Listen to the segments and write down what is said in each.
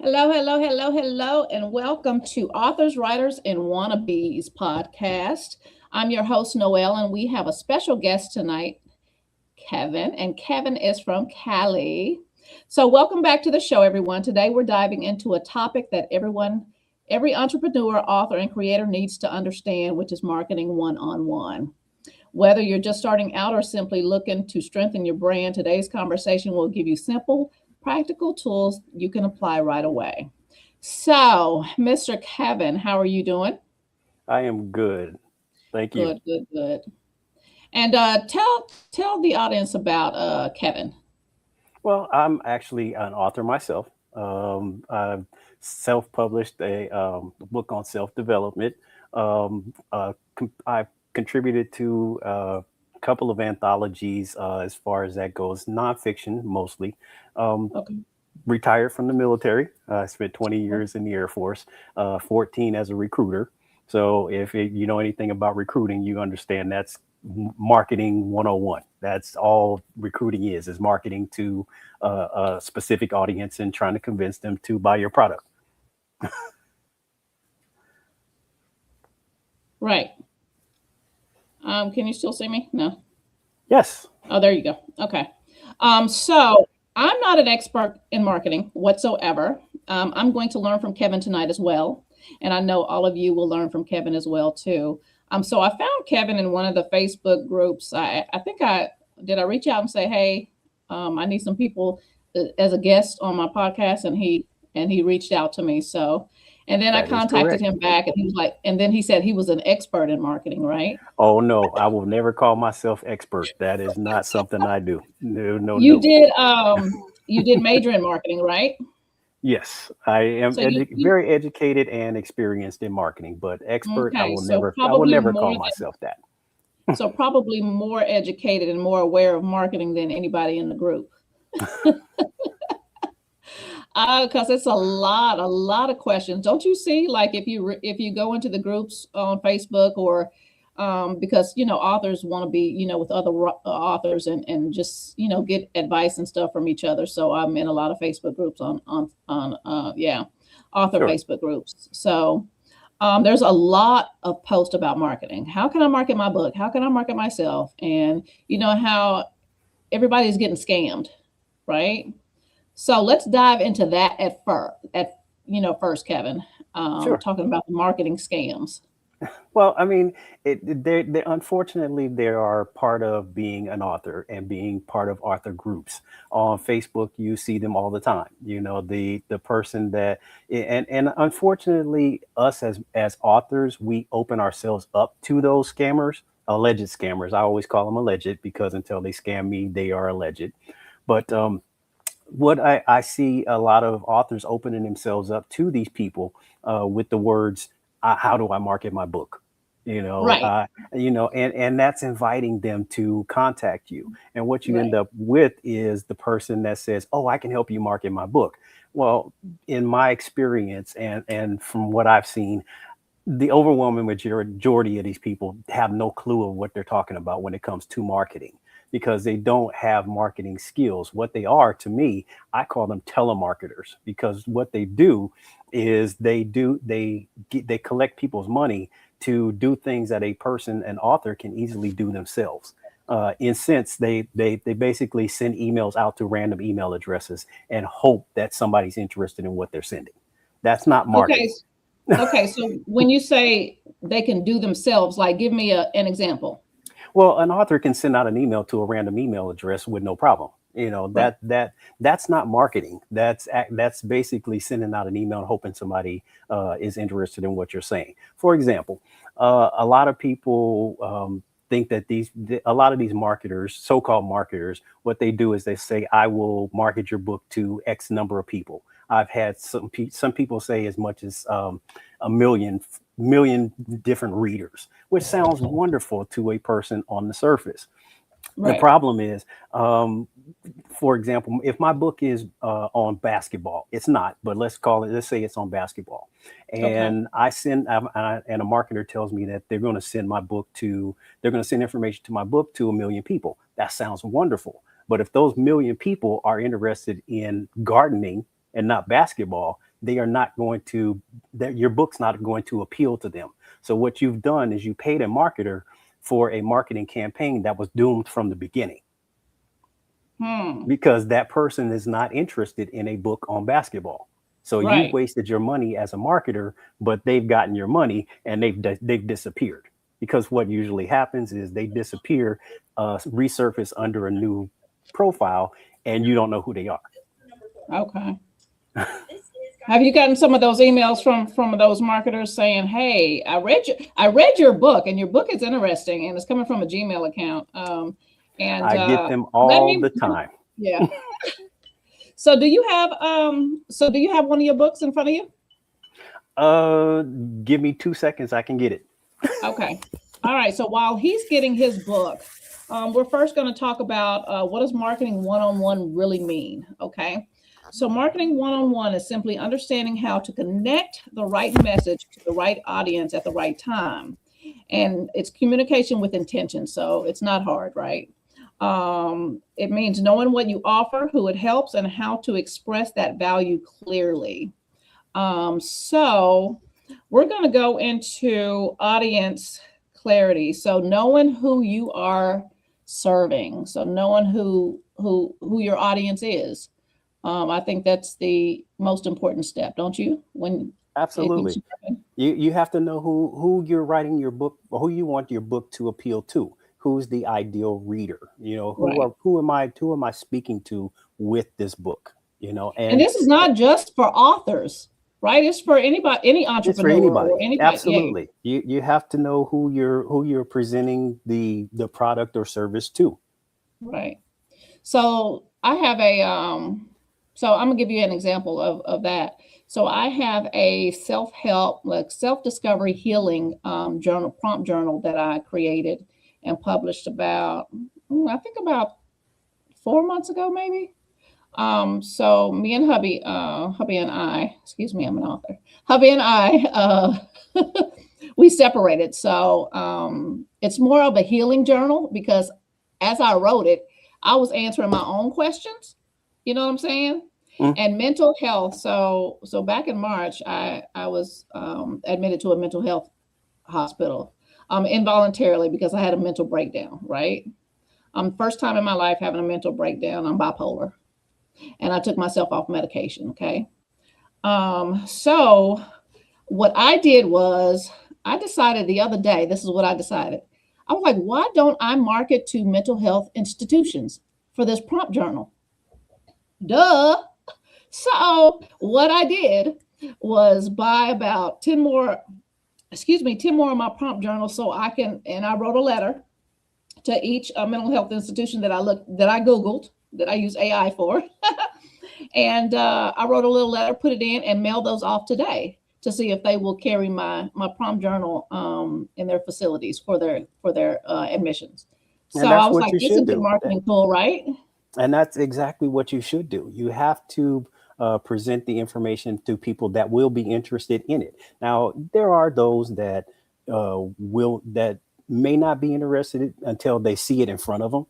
Hello, hello, hello, hello, and welcome to Authors, Writers, and Wannabees podcast. I'm your host, Noelle, and we have a special guest tonight, Kevin, and Kevin is from Cali. So, welcome back to the show, everyone. Today, we're diving into a topic that every entrepreneur, author, and creator needs to understand, which is marketing one-on-one. Whether you're just starting out or simply looking to strengthen your brand, today's conversation will give you simple, practical tools you can apply right away. So, Mr. Kevin, how are you doing? I am good. Thank you. Good, good, good. And tell the audience about Kevin. Well, I'm actually an author myself. I've self-published a book on self-development. I've contributed to a couple of anthologies as far as that goes, nonfiction mostly. Um, Okay. Retired from the military. I spent 20 years in the Air Force, 14 as a recruiter. So you know anything about recruiting, you understand that's marketing 101. That's all recruiting is marketing to a specific audience and trying to convince them to buy your product. Right. Can you still see me? No. Yes. Oh, there you go. Okay. So I'm not an expert in marketing whatsoever. I'm going to learn from Kevin tonight as well. And I know all of you will learn from Kevin as well too. So I found Kevin in one of the Facebook groups. I think I reach out and say, hey, I need some people as a guest on my podcast, and he reached out to me. So and then I That is contacted correct. him back, and he was like, and then he said he was an expert in marketing, right? Oh no, I will never call myself expert. That is not something I do. No, no, You no. did major in marketing, right? Yes, I am So you very educated and experienced in marketing, but expert, okay, I will never call myself that. so probably more educated and more aware of marketing than anybody in the group. Because it's a lot of questions. Don't you see? Like if you go into the groups on Facebook or because authors want to be with other authors and just get advice and stuff from each other. So I'm in a lot of Facebook groups on yeah, author Sure. Facebook groups. So there's a lot of posts about marketing. How can I market my book? How can I market myself? And you know how everybody's getting scammed, right? So let's dive into that first, Kevin. Sure. Talking about the marketing scams. Well, I mean, they unfortunately there are part of being an author and being part of author groups on Facebook. You see them all the time. You know, the person that and unfortunately, us as authors, we open ourselves up to those scammers, alleged scammers. I always call them alleged because until they scam me, they are alleged. But what I see a lot of authors opening themselves up to these people with the words, "How do I market my book?" You know, Right, and that's inviting them to contact you. And what you end right. up with is the person that says, "Oh, I can help you market my book." Well, in my experience and from what I've seen, the overwhelming majority of these people have no clue of what they're talking about when it comes to marketing because they don't have marketing skills. What they are to me, I call them telemarketers because what they do is they collect people's money to do things that a person, an author, can easily do themselves. In sense, they basically send emails out to random email addresses and hope that somebody's interested in what they're sending. That's not Okay, marketing. okay. So when you say they can do themselves, like give me an example. Well, an author can send out an email to a random email address with no problem. You know Right. that's not marketing. That's basically sending out an email and hoping somebody is interested in what you're saying. For example, a lot of people think that a lot of these marketers, so-called marketers, what they do is they say, "I will market your book to X number of people." I've had some people say as much as a million different readers, which sounds wonderful to a person on the surface. The Right. problem is, um, for example, if my book is on basketball, it's not, but let's say it's on basketball, Okay. and and a marketer tells me that they're going to send information to my book to a million people. That sounds wonderful. But if those million people are interested in gardening and not basketball, they are not going to, that your book's not going to appeal to them. So what you've done is you paid a marketer for a marketing campaign that was doomed from the beginning, because that person is not interested in a book on basketball. So you Right. wasted your money as a marketer, but they've gotten your money and they've disappeared. Because what usually happens is they disappear, resurface under a new profile, and you don't know who they are. Okay. Have you gotten some of those emails from those marketers saying, "Hey, I read your book, and your book is interesting, and it's coming from a Gmail account." And I get them let all me, the time. yeah. So do you have one of your books in front of you? Uh, Give me 2 seconds, I can get it. Okay. All right. So while he's getting his book, we're first going to talk about what does marketing one-on-one really mean. Okay. So marketing one-on-one is simply understanding how to connect the right message to the right audience at the right time. And it's communication with intention. So it's not hard, right? It means knowing what you offer, who it helps, and how to express that value clearly. So we're going to go into audience clarity. So knowing who you are serving. So knowing who your audience is. I think that's the most important step, don't you? When it comes Absolutely. to marketing? You have to know who you're writing your book, or who you want your book to appeal to. Who's the ideal reader? Right. Who am I speaking to with this book? And And this is not just for authors, right? It's for anybody, any it's for entrepreneur or anybody. anybody. Yeah, Absolutely. You have to know who you're presenting the product or service to. right. So I have a so I'm gonna give you an example of that. So I have a self-help, like self-discovery healing journal, prompt journal that I created and published about I think about 4 months ago, maybe. So me and hubby and I, excuse me, I'm an author. Hubby and I, we separated. So it's more of a healing journal because as I wrote it, I was answering my own questions. You know what I'm saying? Mm. And mental health. So back in March, I was admitted to a mental health hospital involuntarily because I had a mental breakdown. Right. First time in my life having a mental breakdown. I'm bipolar and I took myself off medication. Okay. So what I did was I decided the other day, this is what I decided. I was like, why don't I market to mental health institutions for this prompt journal? Duh. So what I did was buy about 10 more, 10 more of my prompt journals so I can, and I wrote a letter to each mental health institution that I Googled, that I use AI for. And I wrote a little letter, put it in, and mailed those off today to see if they will carry my prompt journal in their facilities for their admissions. So And I that's was what like, you "This is a should good do. marketing tool, right?" And that's exactly what you should do. You have to present the information to people that will be interested in it. Now, there are those that may not be interested until they see it in front of them.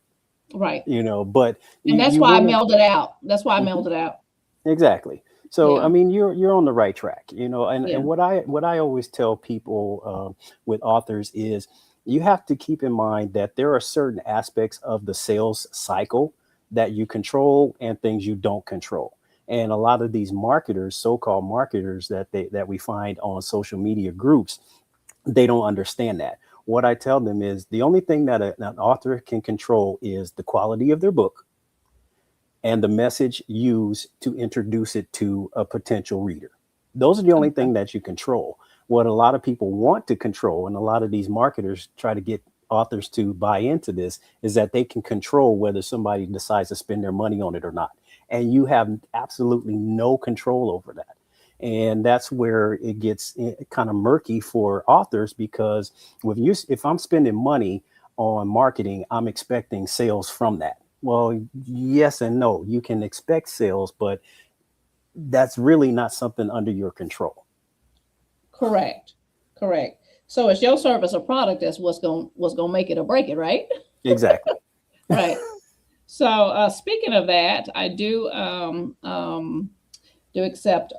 Right. But And that's you why I want mailed it out. That's why I to. mailed it out. Exactly. So I Yeah. mean, you're on the right track, and Yeah. what I always tell people with authors is you have to keep in mind that there are certain aspects of the sales cycle that you control and things you don't control. And a lot of these marketers, so-called marketers that we find on social media groups, they don't understand that. What I tell them is the only thing that an author can control is the quality of their book and the message used to introduce it to a potential reader. Those are the only Okay. thing that you control. What a lot of people want to control, and a lot of these marketers try to get authors to buy into this, is that they can control whether somebody decides to spend their money on it or not. And you have absolutely no control over that. And that's where it gets kind of murky for authors, because if I'm spending money on marketing, I'm expecting sales from that. Well, yes and no. You can expect sales, but that's really not something under your control. Correct. Correct. So it's your service or product that's what's gonna make it or break it, right? Exactly. Right. So speaking of that, I do do accept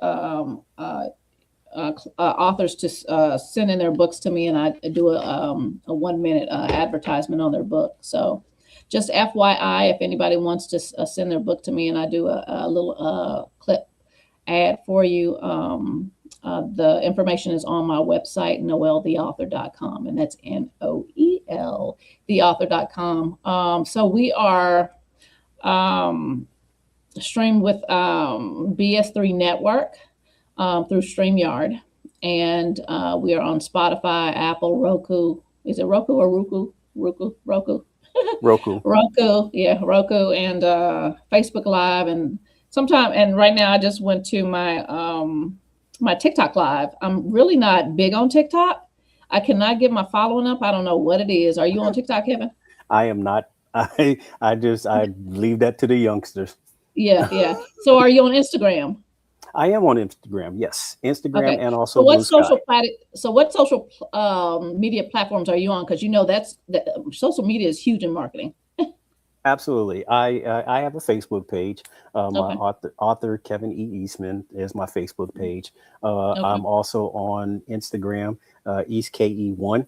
authors to send in their books to me, and I do a 1 minute advertisement on their book. So, just FYI, if anybody wants to send their book to me, and I do a little clip ad for you, the information is on my website, noeltheauthor.com, and that's Noel, theauthor.com. So we are um, streamed with BS3 Network through StreamYard. And we are on Spotify, Apple, Roku. Is it Roku or Roku? Roku. Roku. Roku, yeah, Roku, and Facebook Live, and sometime. And right now, I just went to my TikTok Live. I'm really not big on TikTok. I cannot get my following up. I don't know what it is. Are you on TikTok, Kevin? I am not. I leave that to the youngsters. Yeah, yeah. So, are you on Instagram? I am on Instagram. Yes, Instagram Okay. and So also what Blue Sky. social so what social media platforms are you on? Because you know that social media is huge in marketing. Absolutely. I have a Facebook page. My Okay. author Kevin E. Eastman is my Facebook page. Okay. I'm also on Instagram, EastKE1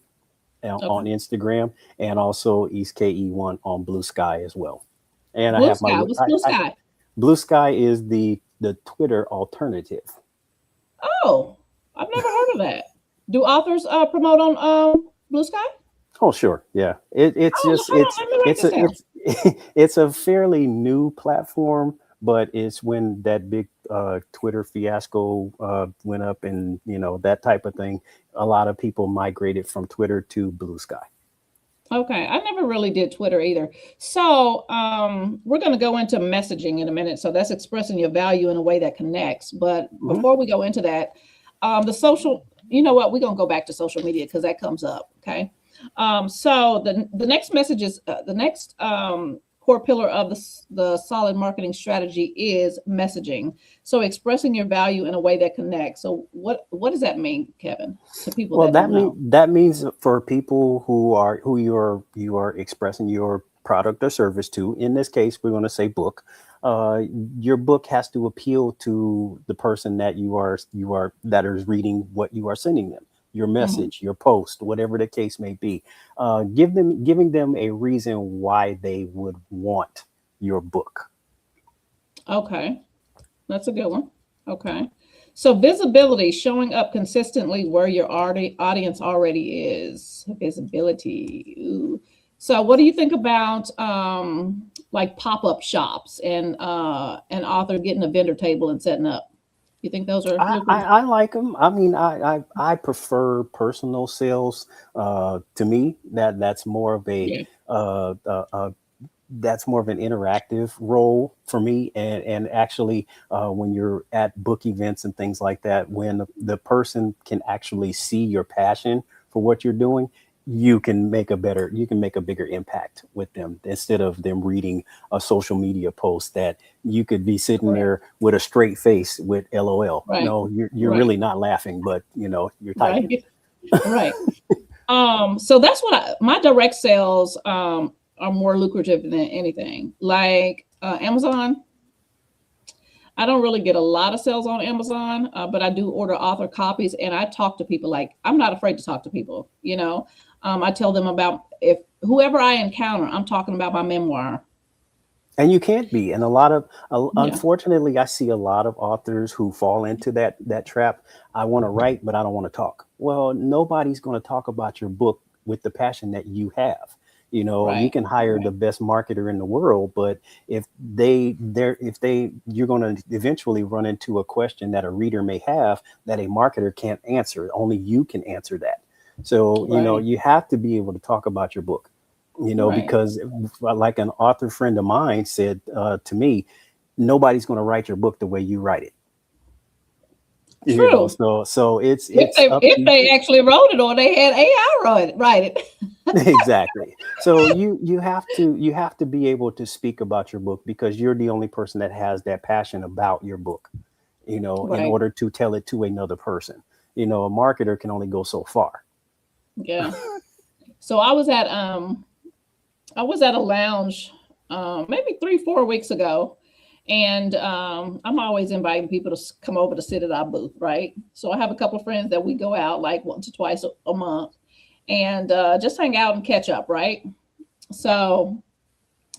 on Okay. Instagram, and also EastKE1 on Blue Sky as well. And I Blue have Sky. What's Blue Sky? Blue Sky is the Twitter alternative. Oh, I've never heard of that. Do authors promote on Blue Sky? Oh, sure. Yeah. It's Oh, just hold on. Let me write this down. it's it's a fairly new platform, but it's when that big Twitter fiasco went up, and that type of thing, a lot of people migrated from Twitter to Blue Sky. Okay, I never really did Twitter either. So we're going to go into messaging in a minute. So that's expressing your value in a way that connects. But Hmm. before we go into that, the social, you know what? We're going to go back to social media because that comes up. Okay. So the next message is the next core pillar of the solid marketing strategy is messaging. So expressing your value in a way that connects. So what does that mean, Kevin, to people Well, that don't know? that means for people who you are expressing your product or service to. In this case, we're going to say book. Uh, your book has to appeal to the person that you are that is reading what you are sending them. Your Hmm. message, your post, whatever the case may be. Giving them a reason why they would want your book. Okay. That's a good one. Okay. So visibility, showing up consistently where your audience already is. Visibility. Ooh. So what do you think about like pop-up shops and an author getting a vendor table and setting up? You think those are lucrative? I like them. I mean, I prefer personal sales. To me, that's more of a Yeah. that's more of an interactive role for me. And actually, when you're at book events and things like that, when the person can actually see your passion for what you're doing, you can make a bigger impact with them instead of them reading a social media post that you could be sitting Correct. there with a straight face with LOL. Right. No, you're Right. really not laughing, but you're typing. Right. Right. So that's what my direct sales are more lucrative than anything. Like Amazon, I don't really get a lot of sales on Amazon, but I do order author copies, and I talk to people. Like I'm not afraid to talk to people. I tell them about if whoever I encounter, I'm talking about my memoir. And you can't be. And Yeah. unfortunately, I see a lot of authors who fall into that trap. I want to write, but I don't want to talk. Well, nobody's going to talk about your book with the passion that you have. You Right. can hire Right. the best marketer in the world, but if you're going to eventually run into a question that a reader may have that a marketer can't answer. Only you can answer that. So, Right. you have to be able to talk about your book, Right. because like an author friend of mine said to me, nobody's going to write your book the way you write it. True. So If it's they up if to they actually wrote it or they had AI write it. exactly. So you have to be able to speak about your book because you're the only person that has that passion about your book, in Right. order to tell it to another person. A marketer can only go so far. Yeah. So I was at a lounge maybe 3, 4 weeks ago, And I'm always inviting people to come over to sit at our booth, right? So I have a couple of friends that we go out like once or twice a month and just hang out and catch up, right? So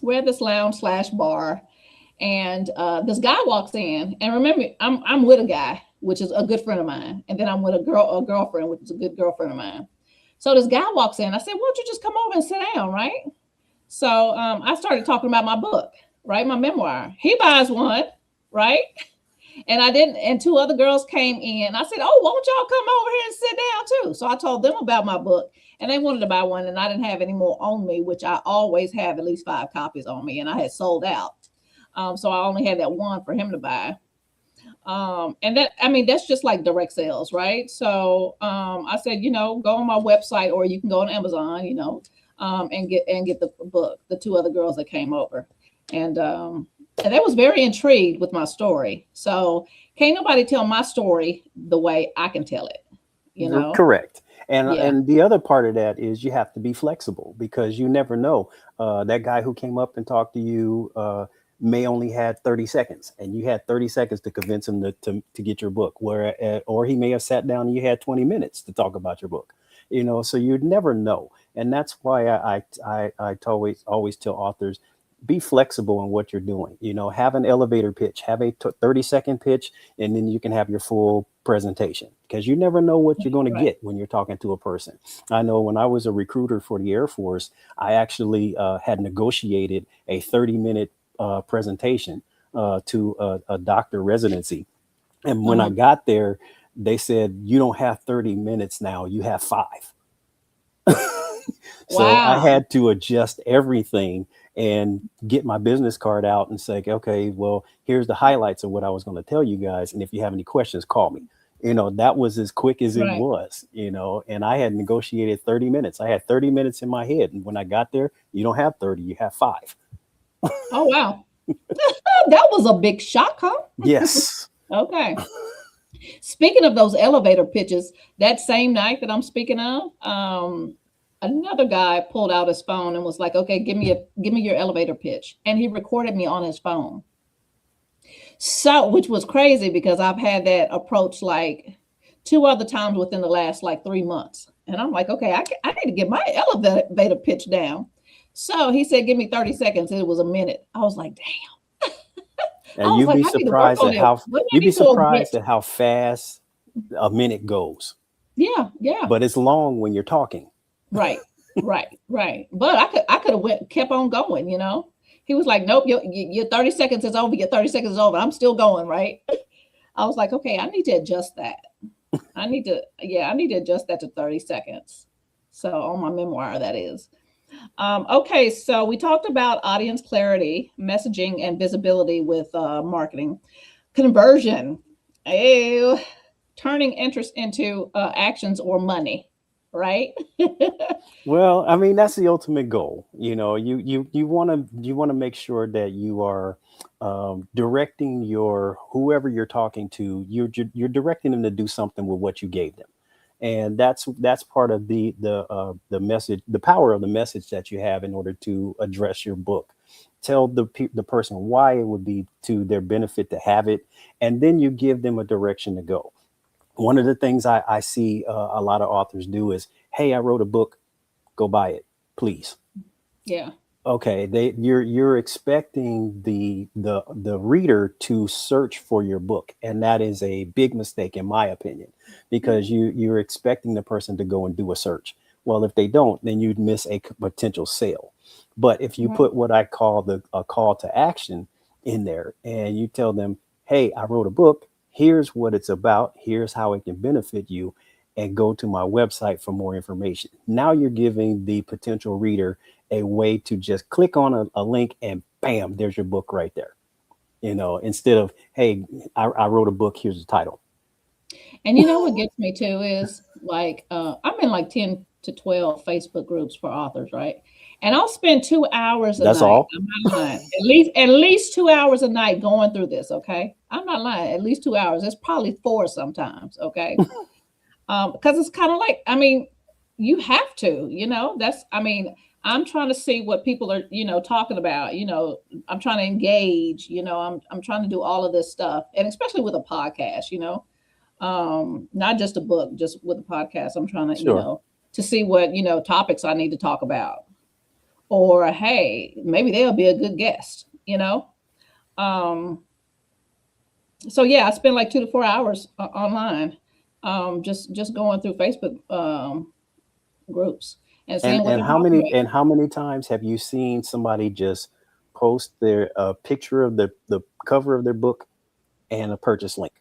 we're at this lounge slash bar, and this guy walks in. And remember, I'm with a guy, which is a good friend of mine, and then I'm with a girlfriend, which is a good girlfriend of mine. So this guy walks in. I said, "Why don't you just come over and sit down, right?" So I started talking about my book, right, my memoir. He buys one, right? And I didn't, and two other girls came in. I said, "Oh, won't y'all come over here and sit down too?" So I told them about my book, and they wanted to buy one, and I didn't have any more on me, which I always have at least 5 copies on me, and I had sold out. So I only had that one for him to buy. And that, I mean, that's just like direct sales, right? So I said, go on my website, or you can go on Amazon, and get the book. The two other girls that came over, and and they was very intrigued with my story. So can't nobody tell my story the way I can tell it, you know? Correct. And Yeah, the other part of that is you have to be flexible because you never know. That guy who came up and talked to you may only had 30 seconds, and you had 30 seconds to convince him to get your book. Where or he may have sat down and you had 20 minutes to talk about your book. So you'd never know, and that's why I always tell authors, be flexible in what you're doing. Have an elevator pitch, have a 30-second pitch, and then you can have your full presentation because you never know what you're going to right. get when you're talking to a person. I know when I was a recruiter for the Air Force, I actually had negotiated a 30-minute presentation to a doctor residency. And when I Uh-huh. got there, they said, "You don't have 30 minutes now, you have 5." So I Wow. had to adjust everything and get my business card out and say, "Okay, well, here's the highlights of what I was going to tell you guys. And if you have any questions, call me." That was as quick as it Right. was, and I had negotiated 30 minutes. I had 30 minutes in my head. And when I got there, you don't have 30, you have 5. Oh, wow. That was a big shock, huh? Yes. Okay. Speaking of those elevator pitches, that same night that I'm speaking of, another guy pulled out his phone and was like, "Okay, give me your elevator pitch," and he recorded me on his phone. So, which was crazy because I've had that approach like two other times within the last like 3 months, and I'm like, "Okay, I need to get my elevator pitch down." So he said, "Give me 30 seconds." It was a minute. I was like, "Damn." I And was like, "I need to work on it." Wouldn't that you'd be be so surprised great? at how fast a minute goes. Yeah, yeah. But it's long when you're talking. Right, right, right. But I could have went kept on going. He was like, "Nope, your 30 seconds is over. Your 30 seconds is over." I'm still going, right? I was like, "Okay, I need to adjust that. I need to adjust that to 30 seconds." So on my memoir, that is. Okay, so we talked about audience clarity, messaging, and visibility with marketing. Conversion. Ew. Turning interest into actions or money, right? Well, I mean, that's the ultimate goal. You want to make sure that you are directing your whoever you're talking to. You're directing them to do something with what you gave them, and that's part of the message, the power of the message that you have in order to address your book. Tell the person why it would be to their benefit to have it, and then you give them a direction to go. One of the things I see a lot of authors do is, "Hey, I wrote a book, go buy it, please." Yeah. Okay, you're expecting the reader to search for your book, and that is a big mistake in my opinion, because you're expecting the person to go and do a search. Well, if they don't, then you'd miss a potential sale. But if you Right. put what I call the a call to action in there, and you tell them, "Hey, I wrote a book. Here's what it's about. Here's how it can benefit you, and go to my website for more information." Now you're giving the potential reader a way to just click on a link and bam, there's your book right there. Instead of, "Hey, I wrote a book, here's the title." And you know what gets me too is like I'm in like 10 to 12 Facebook groups for authors, right? And I'll spend 2 hours a That's night. all. I'm not lying. At least 2 hours a night going through this, okay? I'm not lying. At least 2 hours. It's probably four sometimes, okay? Because it's kind of like, I mean, you have to, that's, I mean, I'm trying to see what people are, talking about. I'm trying to engage. I'm trying to do all of this stuff, and especially with a podcast. Not just a book, just with a podcast. I'm trying to, Sure. to see what topics I need to talk about, or hey, maybe they'll be a good guest. Um, so yeah, I spend like 2 to 4 hours online, just going through Facebook groups and seeing what And they're talking about. how many times have you seen somebody just post their picture of the cover of their book and a purchase link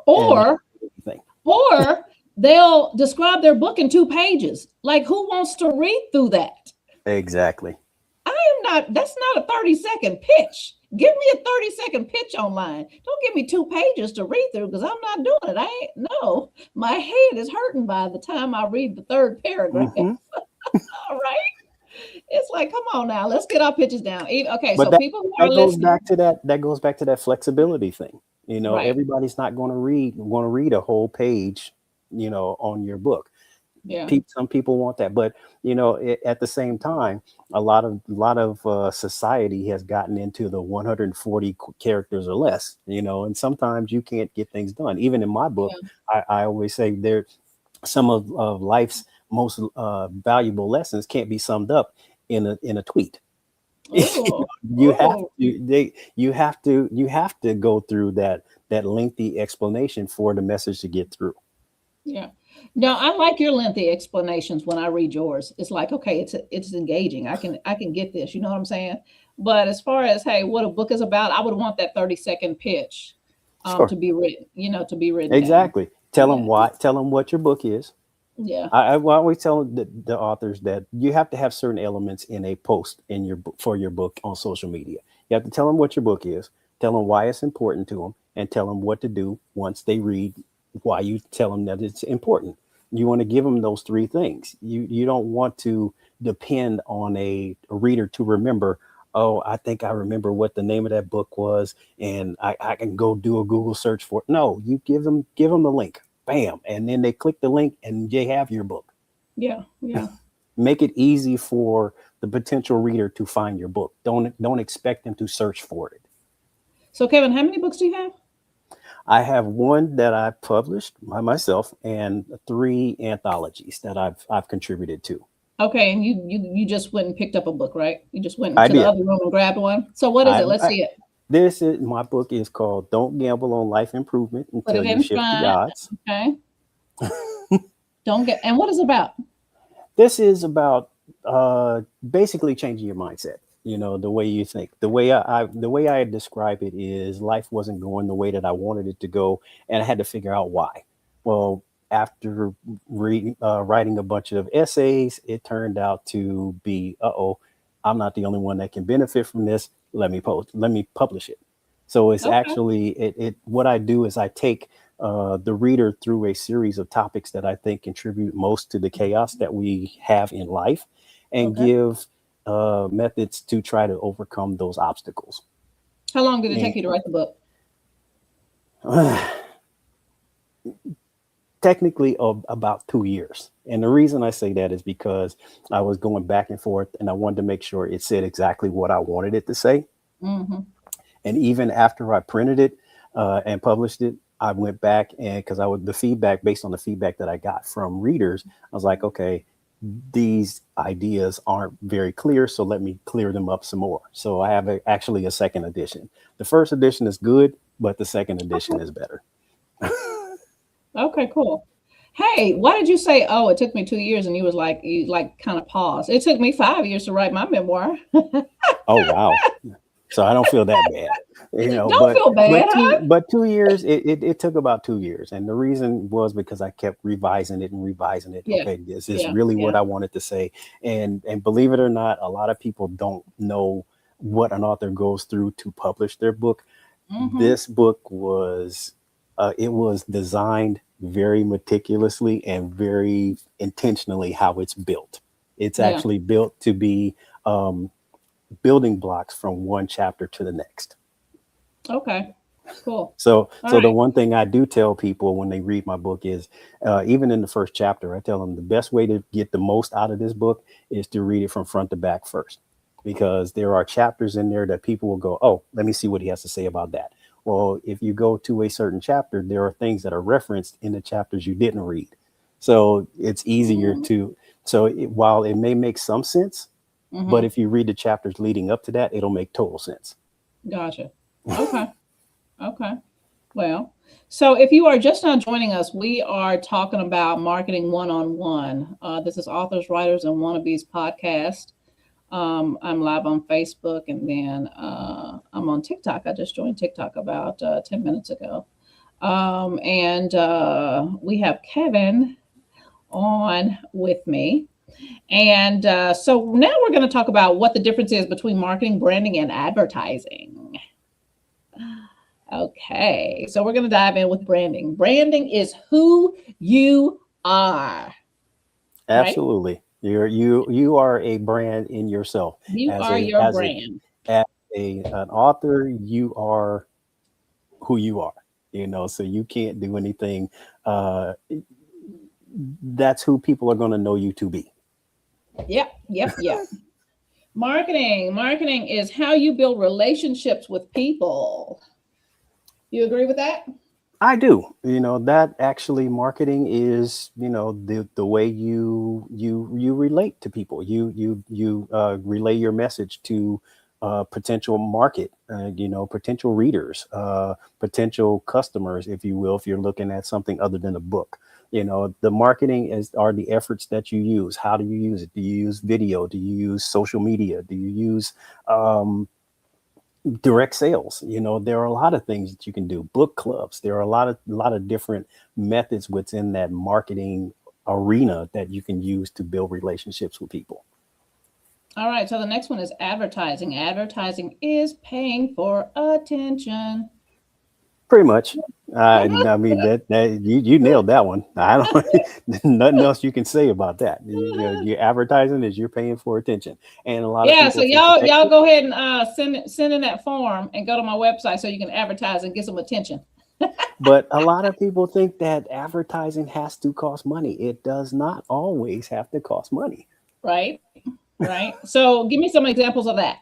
and not Or anything? or they'll describe their book in 2 pages. Like, who wants to read through that? Exactly. I am not, that's not a 30-second pitch. Give me a 30-second pitch online. Don't give me 2 pages to read through because I'm not doing it. I ain't, no, my head is hurting by the time I read the third paragraph. Hmm. All right. It's like, come on now, let's get our pitches down. Okay, But so people who are that goes listening, back to that goes back to that flexibility thing. You know, right? everybody's not going to read a whole page, on your book. Yeah, Some people want that, but at the same time, a lot of society has gotten into the 140 characters or less. And sometimes you can't get things done. Even in my book, yeah. I always say there some of life's most valuable lessons can't be summed up in a tweet. Oh, You have oh, you have to go through that lengthy explanation for the message to get through. yeah. No, I like your lengthy explanations when I read yours. It's like, okay, it's engaging. I can get this. You know what I'm saying? But as far as, hey, what a book is about, I would want that 30-second pitch Sure. to be written, to be written down. Exactly. Tell Yeah. them why. Tell them what your book is. Yeah. I always tell the authors that you have to have certain elements in a post in your book for your book on social media. You have to tell them what your book is, tell them why it's important to them, and tell them what to do once they read why you tell them that it's important. You want to give them those three things. You don't want to depend on a reader to remember. Oh, I think I remember what the name of that book was, and I can go do a Google search for it. No, you give them the link, bam, and then they click the link and they have your book. Yeah. Yeah. Make it easy for the potential reader to find your book. Don't expect them to search for it. So, Kevin, how many books do you have? I have one that I published by myself and three anthologies that I've contributed to. Okay, and you just went and picked up a book, right? You just went I into the did. other room and grabbed one. So, what is it? Let's I see it. This is my book is called "Don't Gamble on Life Improvement Put Until it You in Shift the front. Odds." Okay. Don't get. And what is it about? This is about basically changing your mindset. The way you think. The way I describe it is life wasn't going the way that I wanted it to go, and I had to figure out why. Well, after writing a bunch of essays, it turned out to be, I'm not the only one that can benefit from this. Let me publish it. So it's Okay. actually what I do is I take the reader through a series of topics that I think contribute most to the chaos that we have in life, and Okay. give methods to try to overcome those obstacles. How long did it And take you to write the book? technically, about 2 years. And the reason I say that is because I was going back and forth, and I wanted to make sure it said exactly what I wanted it to say. Mm-hmm. And even after I printed it and published it, I went back, and because I would the feedback based on the feedback that I got from readers, I was like, okay, these ideas aren't very clear, so let me clear them up some more. So I have actually a second edition. The first edition is good, but the second edition is better. Okay, cool. Hey, why did you say, oh, it took me 2 years, and you like kind of paused? It took me 5 years to write my memoir. Oh wow! So I don't feel that bad, Don't feel bad, but huh? 2 years, it took about 2 years, and the reason was because I kept revising it and revising it. Yeah, Okay, is this yeah, really yeah. what I wanted to say? And believe it or not, a lot of people don't know what an author goes through to publish their book. Mm-hmm. This book was it was designed very meticulously and very intentionally how it's built. It's Yeah. actually built to be um, building blocks from one chapter to the next. Okay. Cool. All So the right. one thing I do tell people when they read my book is, even in the first chapter, I tell them the best way to get the most out of this book is to read it from front to back first, because there are chapters in there that people will go, oh, let me see what he has to say about that. Well, if you go to a certain chapter, there are things that are referenced in the chapters you didn't read. So it's easier Mm-hmm. to, while it may make some sense, but Mm-hmm. if you read the chapters leading up to that, it'll make total sense. Gotcha. Okay. Okay. Well, so if you are just now joining us, we are talking about marketing one on one. This is Authors, Writers, and Wannabes podcast. I'm live on Facebook, and then I'm on TikTok. I just joined TikTok about 10 minutes ago. And we have Kevin on with me. And so now we're going to talk about what the difference is between marketing, branding, and advertising. Okay, so we're going to dive in with branding. Branding is who you are, right? Absolutely. You are a brand in yourself. You As are a your as a brand. as an author, you are who you are. So you can't do anything. Uh, that's who people are going to know you to be. Yep, yep, yep. Marketing is how you build relationships with people. You agree with that? I do. That actually marketing is, the way you relate to people. You relay your message to potential market, potential readers, potential customers, if you will, if you're looking at something other than a book. The marketing are the efforts that you use. How do you use it? Do you use video? Do you use social media? Do you use um, direct sales? There are a lot of things that you can do. Book clubs. There are a lot of different methods within that marketing arena that you can use to build relationships with people. All right, so the next one is advertising. Advertising is paying for attention. Pretty much. I mean that you nailed that one. I don't nothing else you can say about that. Your advertising is you're paying for attention, and a lot of Yeah, so people think that y'all go ahead and send in that form and go to my website so you can advertise and get some attention. but a lot of people think that advertising has to cost money. It does not always have to cost money. Right? Right. So give me some examples of that.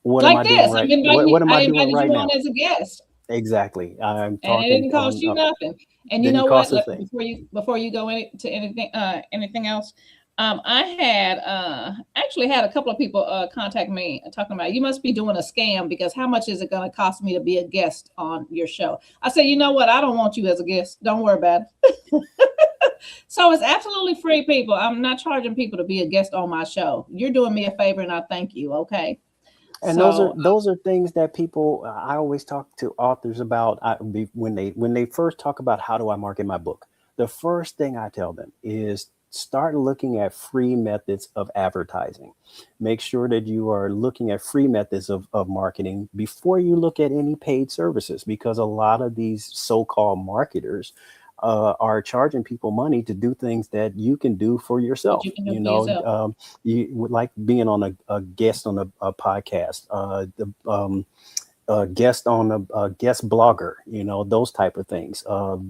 What am Like I this. doing right? What am I I doing invited you right on now? as a guest. Exactly. I'm And it talking didn't cost on. you nothing. And you Didn't know what? cost a thing. Before you go into anything else, I had actually had a couple of people contact me talking about you must be doing a scam because how much is it going to cost me to be a guest on your show? I said, you know what? I don't want you as a guest. Don't worry about it. So it's absolutely free, people. I'm not charging people to be a guest on my show. You're doing me a favor, and I thank you. Okay. And those are So those are things that people, I always talk to authors about, when they first talk about how do I market my book. The first thing I tell them is start looking at free methods of advertising. Make sure that you are looking at free methods of marketing before you look at any paid services, because a lot of these so-called marketers are charging people money to do things that you can do for that yourself. you can do for yourself. You would like being on a guest on a podcast, a guest on a guest blogger, those type of things.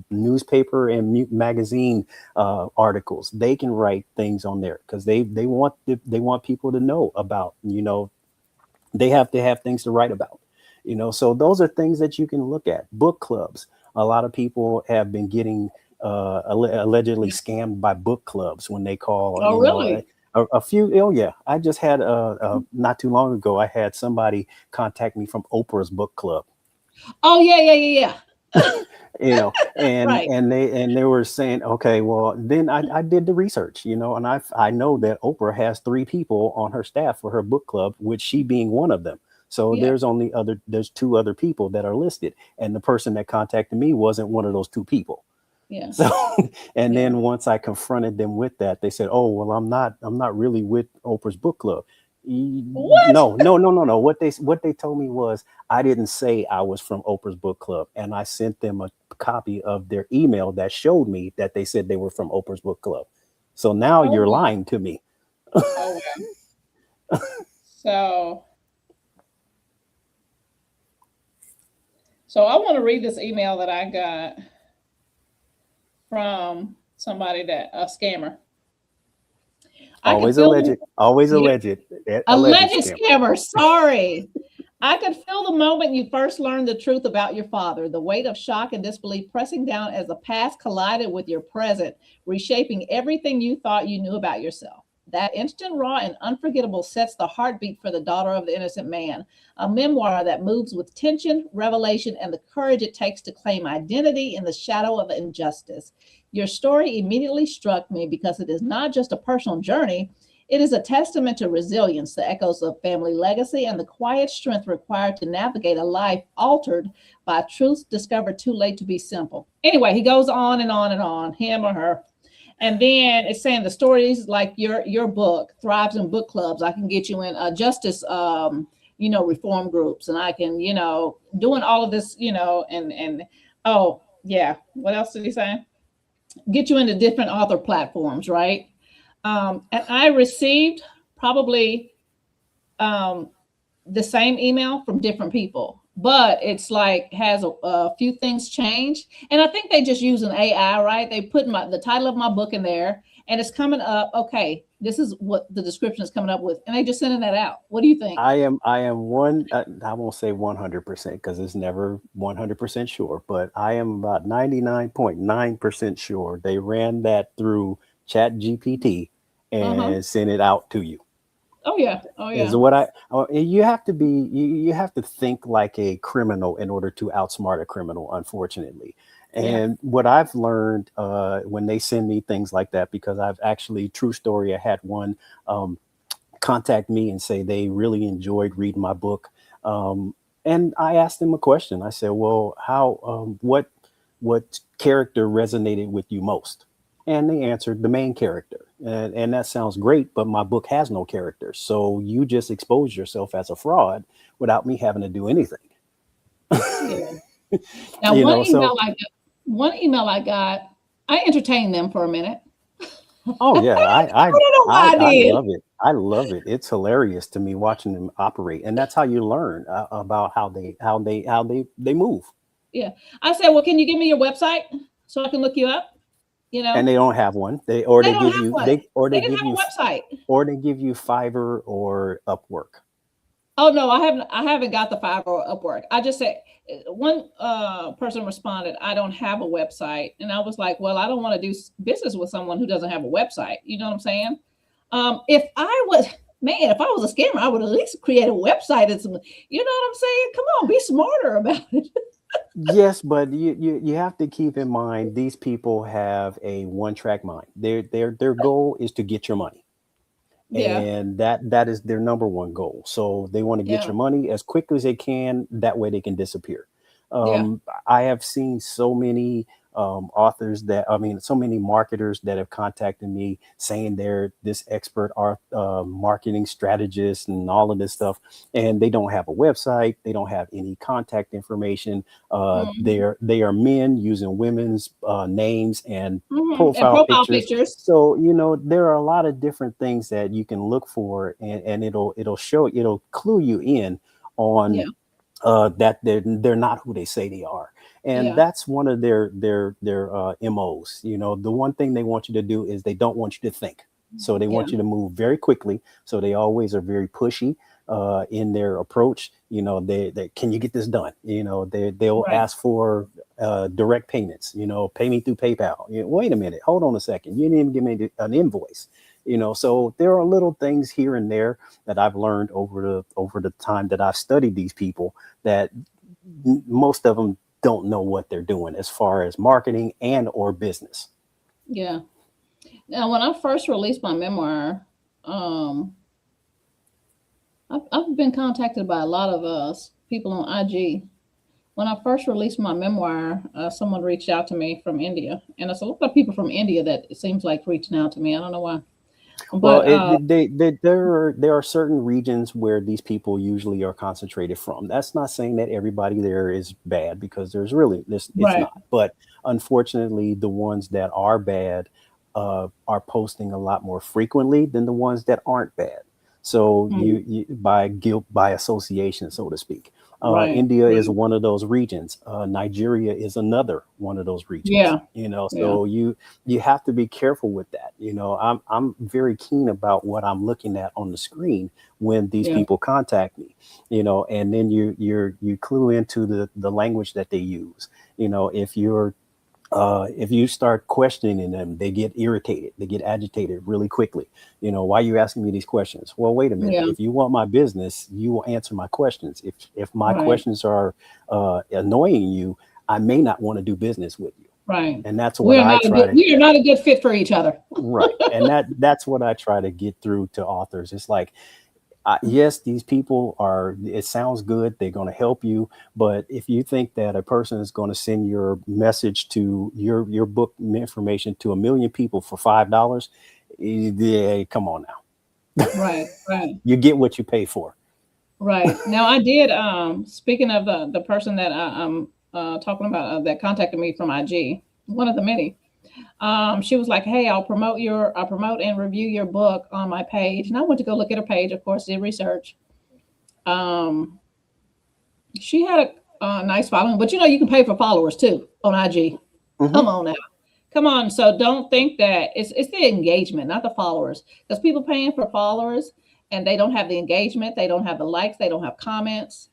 Newspaper and magazine articles, they can write things on there because they want people to know about. They have to have things to write about. So those are things that you can look at. Book clubs. A lot of people have been getting allegedly scammed by book clubs when they call. Oh, really? A few. Oh yeah, I just had not too long ago. I had somebody contact me from Oprah's book club. Oh, yeah, yeah, yeah, yeah. And Right. they were saying, okay, well, then I did the research, and I know that Oprah has 3 people on her staff for her book club, with she being one of them. So Yeah. there's 2 other people that are listed, and the person that contacted me wasn't one of those 2 people. Yeah. So, and Yeah. then once I confronted them with that, they said, "Oh, well, I'm not really with Oprah's book club." What? No, no, no, no, no. What they told me was I didn't say I was from Oprah's book club, and I sent them a copy of their email that showed me that they said they were from Oprah's book club. So now Oh, you're wow. lying to me. Oh, wow. So So I want to read this email that I got from somebody that a scammer. I could Always feel alleged, the always yeah, alleged alleged scammer. scammer. Sorry. I could feel the moment you first learned the truth about your father, the weight of shock and disbelief pressing down as the past collided with your present, reshaping everything you thought you knew about yourself. That instant, raw, and unforgettable sets the heartbeat for The Daughter of the Innocent Man, a memoir that moves with tension, revelation, and the courage it takes to claim identity in the shadow of injustice. Your story immediately struck me because it is not just a personal journey, it is a testament to resilience, the echoes of family legacy, and the quiet strength required to navigate a life altered by truths discovered too late to be simple. Anyway, he goes on and on and on, him or her. And then it's saying the stories like your book thrives in book clubs. I can get you in justice, reform groups, and I can, doing all of this, and oh yeah, what else did he say? Get you into different author platforms, right? And I received probably um, the same email from different people, but it's like has a few things changed, and I think they just use an AI, right? They put the title of my book in there, and it's coming up. Okay, this is what the description is coming up with, and they just sending that out. What do you think? I am one. I won't say 100% because it's never 100% sure, but I am about 99.9% sure they ran that through Chat GPT Uh huh. and sent it out to you. Oh yeah. Oh Is yeah. what I you have to be you have to think like a criminal in order to outsmart a criminal, unfortunately. Yeah. And what I've learned when they send me things like that, because I've actually, true story, I had one um, contact me and say they really enjoyed reading my book. Um, and I asked them a question. I said, "Well, what character resonated with you most?" And they answered the main character. And that sounds great, but my book has no character. So you just exposed yourself as a fraud without me having to do anything. Yeah. Now You know, so one email I got, I entertained them for a minute. oh yeah, I don't know why I I did. love it. I love it. It's hilarious to me watching them operate, and that's how you learn about how they move. Yeah. I said, well, can you give me your website so I can look you up? You And know, they don't have one. Or they they don't give have you one. They they didn't give have you a website. Fiverr or Upwork. Oh no, I haven't got the Fiverr or Upwork. I just said one person responded, I don't have a website. And I was like, well, I don't want to do business with someone who doesn't have a website. You know what I'm saying? If I was man, if I was a scammer, I would at least create a website and some, you know what I'm saying? Come on, be smarter about it. Yes, but you have to keep in mind these people have a one track mind. Their goal is to get your money, Yeah, and that is their number one goal. So they want to get yeah, your money as quickly as they can. That way they can disappear. yeah. I have seen so many authors that, I mean, so many marketers that have contacted me saying they're this expert art marketing strategist and all of this stuff, and they don't have a website. They don't have any contact information. Hmm. They are men using women's names and Hmm. And profile profile pictures. pictures. So there are a lot of different things that you can look for, and it'll clue you in Yeah, on that they're not who they say they are. And yeah, that's one of their MOs. The one thing they want you to do is they don't want you to think. So they yeah. want you to move very quickly. So they always are very pushy in their approach. They can you get this done? They'll Right. ask for direct payments. Pay me through PayPal. Wait a minute, hold on a second. You didn't even give me an invoice. So there are little things here and there that I've learned over the time that I've studied these people, that most of them don't know what they're doing as far as marketing and or business. Yeah. Now, when I first released my memoir, um, I've been contacted by a lot of people on IG. When I first released my memoir, someone reached out to me from India, and it's a lot of people from India that it seems like reaching out to me. I don't know why, Well, but there are certain regions where these people usually are concentrated from. That's not saying that everybody there is bad, because there's really this it's right, not. But unfortunately, the ones that are bad are posting a lot more frequently than the ones that aren't bad. So Mm, you by guilt by association, so to speak. right, India is right. one of those regions. Nigeria is another one of those regions. Yeah, yeah, So you have to be careful with that. I'm very keen about what I'm looking at on the screen when these yeah, people contact me. And then you clue into the language that they use. If you start questioning them, they get irritated, they get agitated really quickly. Why are you asking me these questions? Well, wait a minute. yeah, If you want my business, you will answer my questions. If my right, questions are annoying you, I may not want to do business with you. right. And that's what I try to. We are not a good fit for each other. Right. And that's what I try to get through to authors. It's like, yes, these people are, it sounds good, they're going to help you, but if you think that a person is going to send your message to your book information to a million people for $5, yeah, come on now. Right, right, You get what you pay for. right. Now I did. Speaking of the person that I'm talking about that contacted me from IG, one of the many. She was like, "Hey, I'll promote and review your book on my page." And I went to go look at her page. Of course, did research. Um, she had a nice following, but you can pay for followers too on IG. Hmm. Come on now. Come on. So don't think that it's the engagement, not the followers. Because people paying for followers and they don't have the engagement, they don't have the likes, they don't have comments.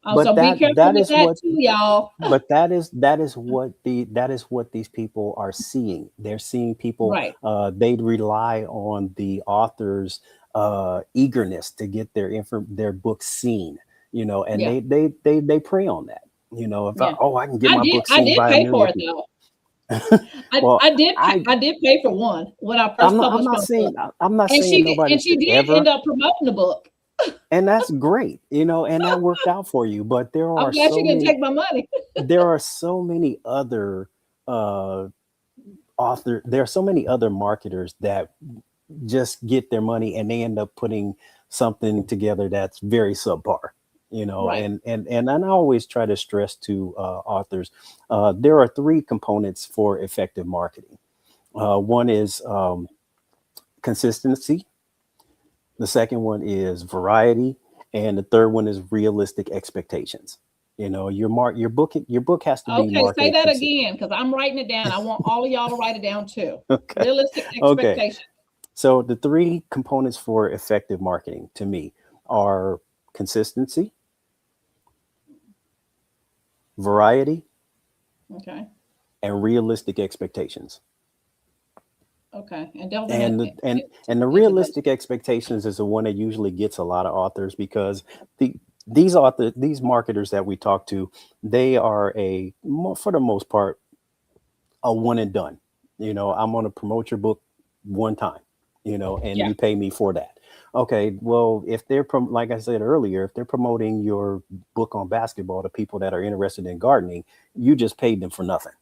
But So be that careful that with is that what too, y'all. that is what these people are seeing. They're seeing people. Right. They rely on the author's eagerness to get their book seen. And Yeah. they prey on that. If Yeah. I can get my book I seen did by a pay for million it people. though. I, Well, I did pay, I I did pay for one when I I'm first not I'm published not my book. saying I'm not saying nobody And she should did end ever. up promoting the book. And that's great, and that worked out for you. But I'm glad she didn't take my money. there are so many other uh there are so many other marketers that just get their money and they end up putting something together that's very subpar. Right. And I always try to stress to authors, there are three components for effective marketing. One is consistency, the second one is variety, and the third one is realistic expectations. Your book has to be Okay, say marketed that consistent. again because I'm writing it down. I want all of y'all to write it down too. Okay. Realistic Okay. expectation. So the three components for effective marketing to me are consistency, variety, Okay. and realistic expectations. Okay. And delve And the, and and the into those. realistic expectations is the one that usually gets a lot of authors because the these marketers that we talk to, they are for the most part, a one and done. I'm going to promote your book one time, and Yeah. you pay me for that. Okay, well, if like I said earlier, if they're promoting your book on basketball to people that are interested in gardening, you just paid them for nothing.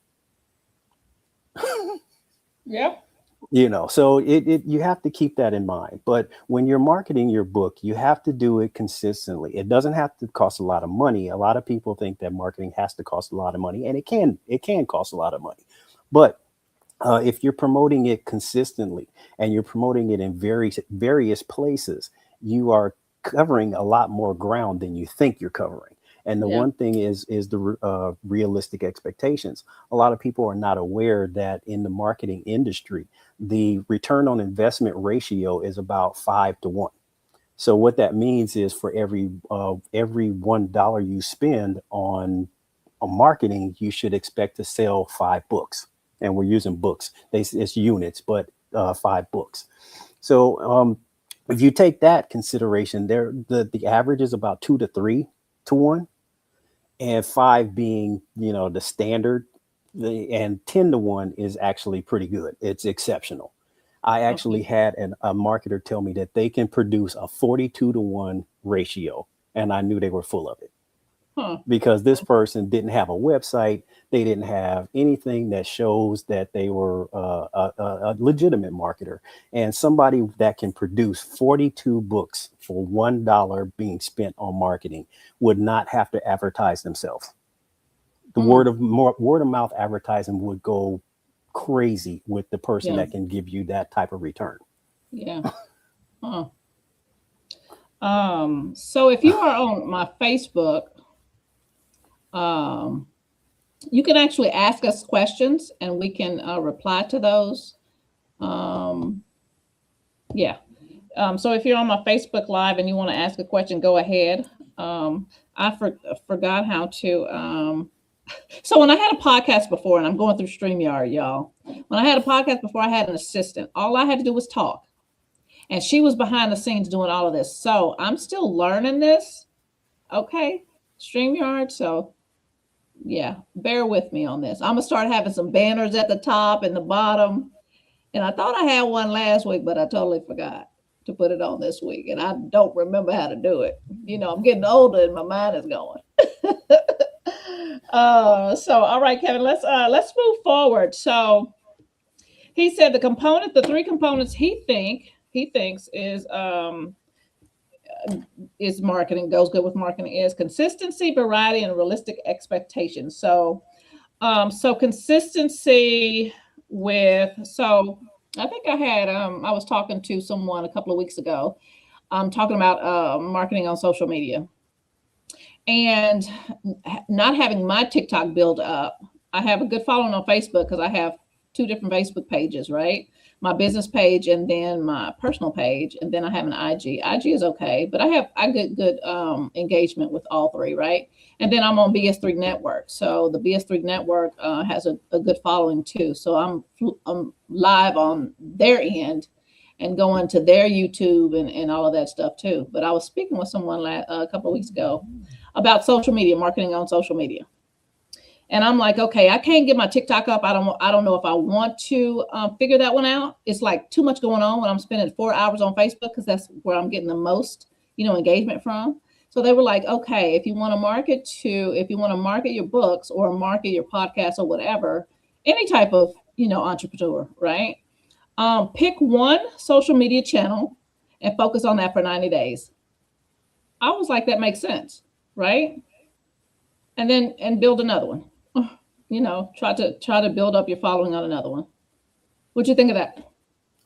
Yep. So you have to keep that in mind. But when you're marketing your book, you have to do it consistently. It doesn't have to cost a lot of money. A lot of people think that marketing has to cost a lot of money, and it can cost a lot of money. But if you're promoting it consistently and you're promoting it in various places, you are covering a lot more ground than you think you're covering. And the Yeah. one thing is the realistic expectations. A lot of people are not aware that in the marketing industry, the return on investment ratio is about 5 to 1. So what that means is for every $1 you spend on marketing, you should expect to sell 5 books. And we're using books; it's units, but 5 books. So if you take that consideration, the average is about 2 to 3 to 1, and 5 being the standard, and 10 to 1 is actually pretty good. It's exceptional. I actually Okay. had a marketer tell me that they can produce a 42 to 1 ratio, and I knew they were full of it Huh. because this person didn't have a website. They didn't have anything that shows that they were a legitimate marketer. And somebody that can produce 42 books for $1 being spent on marketing would not have to advertise themselves. The Hmm. word of mouth advertising would go crazy with the person Yeah. that can give you that type of return. Yeah. Huh. So if you are on my Facebook, um, you can actually ask us questions and we can reply to those. Um, yeah. So if you're on my Facebook Live and you want to ask a question, go ahead. I forgot how to. So when I had a podcast before, and I'm going through StreamYard, y'all. When I had a podcast before, I had an assistant. All I had to do was talk, and she was behind the scenes doing all of this. So I'm still learning this. Okay, StreamYard. So yeah, bear with me on this. I'm gonna start having some banners at the top and the bottom. And I thought I had one last week, but I totally forgot to put it on this week. And I don't remember how to do it. I'm getting older and my mind is going. So all right, Kevin, let's move forward. So he said the three components he thinks is marketing, goes good with marketing, is consistency, variety, and realistic expectations. So consistency with so I think I was talking to someone a couple of weeks ago, talking about marketing on social media and not having my TikTok build up. I have a good following on Facebook because I have two different Facebook pages, right? My business page and then my personal page, and then I have an IG. IG is okay, but I get good engagement with all three, right? And then I'm on BS3 Network, so the BS3 Network has a good following too. So I'm live on their end and going to their YouTube and all of that stuff too. But I was speaking with someone a couple of weeks ago about social media, marketing on social media. And I'm like, okay, I can't get my TikTok up. I don't know if I want to figure that one out. It's like too much going on when I'm spending 4 hours on Facebook because that's where I'm getting the most, engagement from. So they were like, okay, if you want to market your books or market your podcast or whatever, any type of, entrepreneur, right? Pick one social media channel and focus on that for 90 days. I was like, that makes sense, right? And build another one. Try to build up your following on another one. What'd you think of that?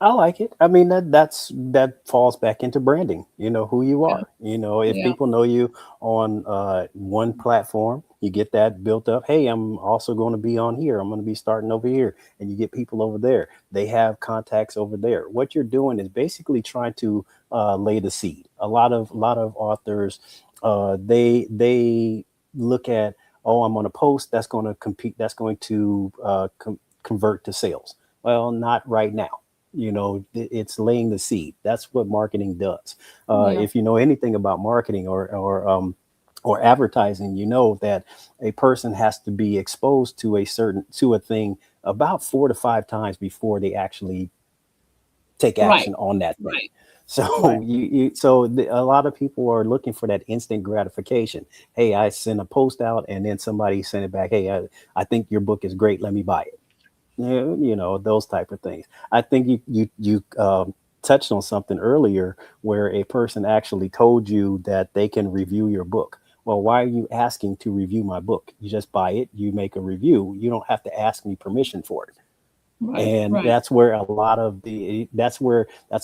I like it. I mean, that falls back into branding. You know who you Yeah, are. If yeah, people know you on one platform, you get that built up. Hey, I'm also going to be on here. I'm going to be starting over here, and you get people over there. They have contacts over there. What you're doing is basically trying to lay the seed. A lot of authors, they look at, oh, I'm on a post that's going to compete. That's going to convert to sales. Well, not right now. It's laying the seed. That's what marketing does. yeah. If you know anything about marketing or advertising, you know that a person has to be exposed to a thing about 4 to 5 times before they actually take Right, action on that thing. right, So right. a lot of people are looking for that instant gratification. Hey, I sent a post out and then somebody sent it back. Hey, I think your book is great. Let me buy it. Yeah, those type of things. I think you touched on something earlier where a person actually told you that they can review your book. Well, why are you asking to review my book? You just buy it, you make a review. You don't have to ask me permission for it. Right, And right, that's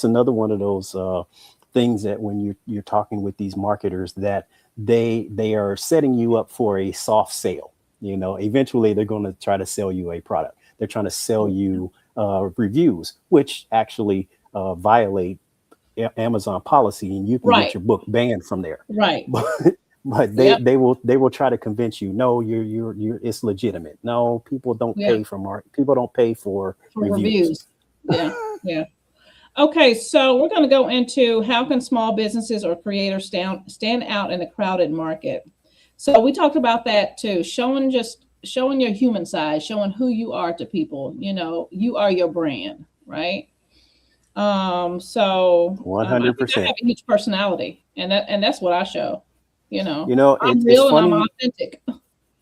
another one of those things that when you're talking with these marketers that they are setting you up for a soft sale. Eventually they're going to try to sell you a product. They're trying to sell you reviews, which actually violate Amazon policy, and you can get right, your book banned from there. right. But but they Yep, they will they will try to convince you, no, you're it's legitimate. No, yeah. people don't pay for For reviews. reviews. Yeah, yeah. Okay, so we're going to go into how can small businesses or creators stand out in a crowded market. So we talked about that too, showing your human side, showing who you are to people. You are your brand, right? I think I have 100%. a huge personality, and that's what I show. It's I'm it's real and I'm funny. authentic.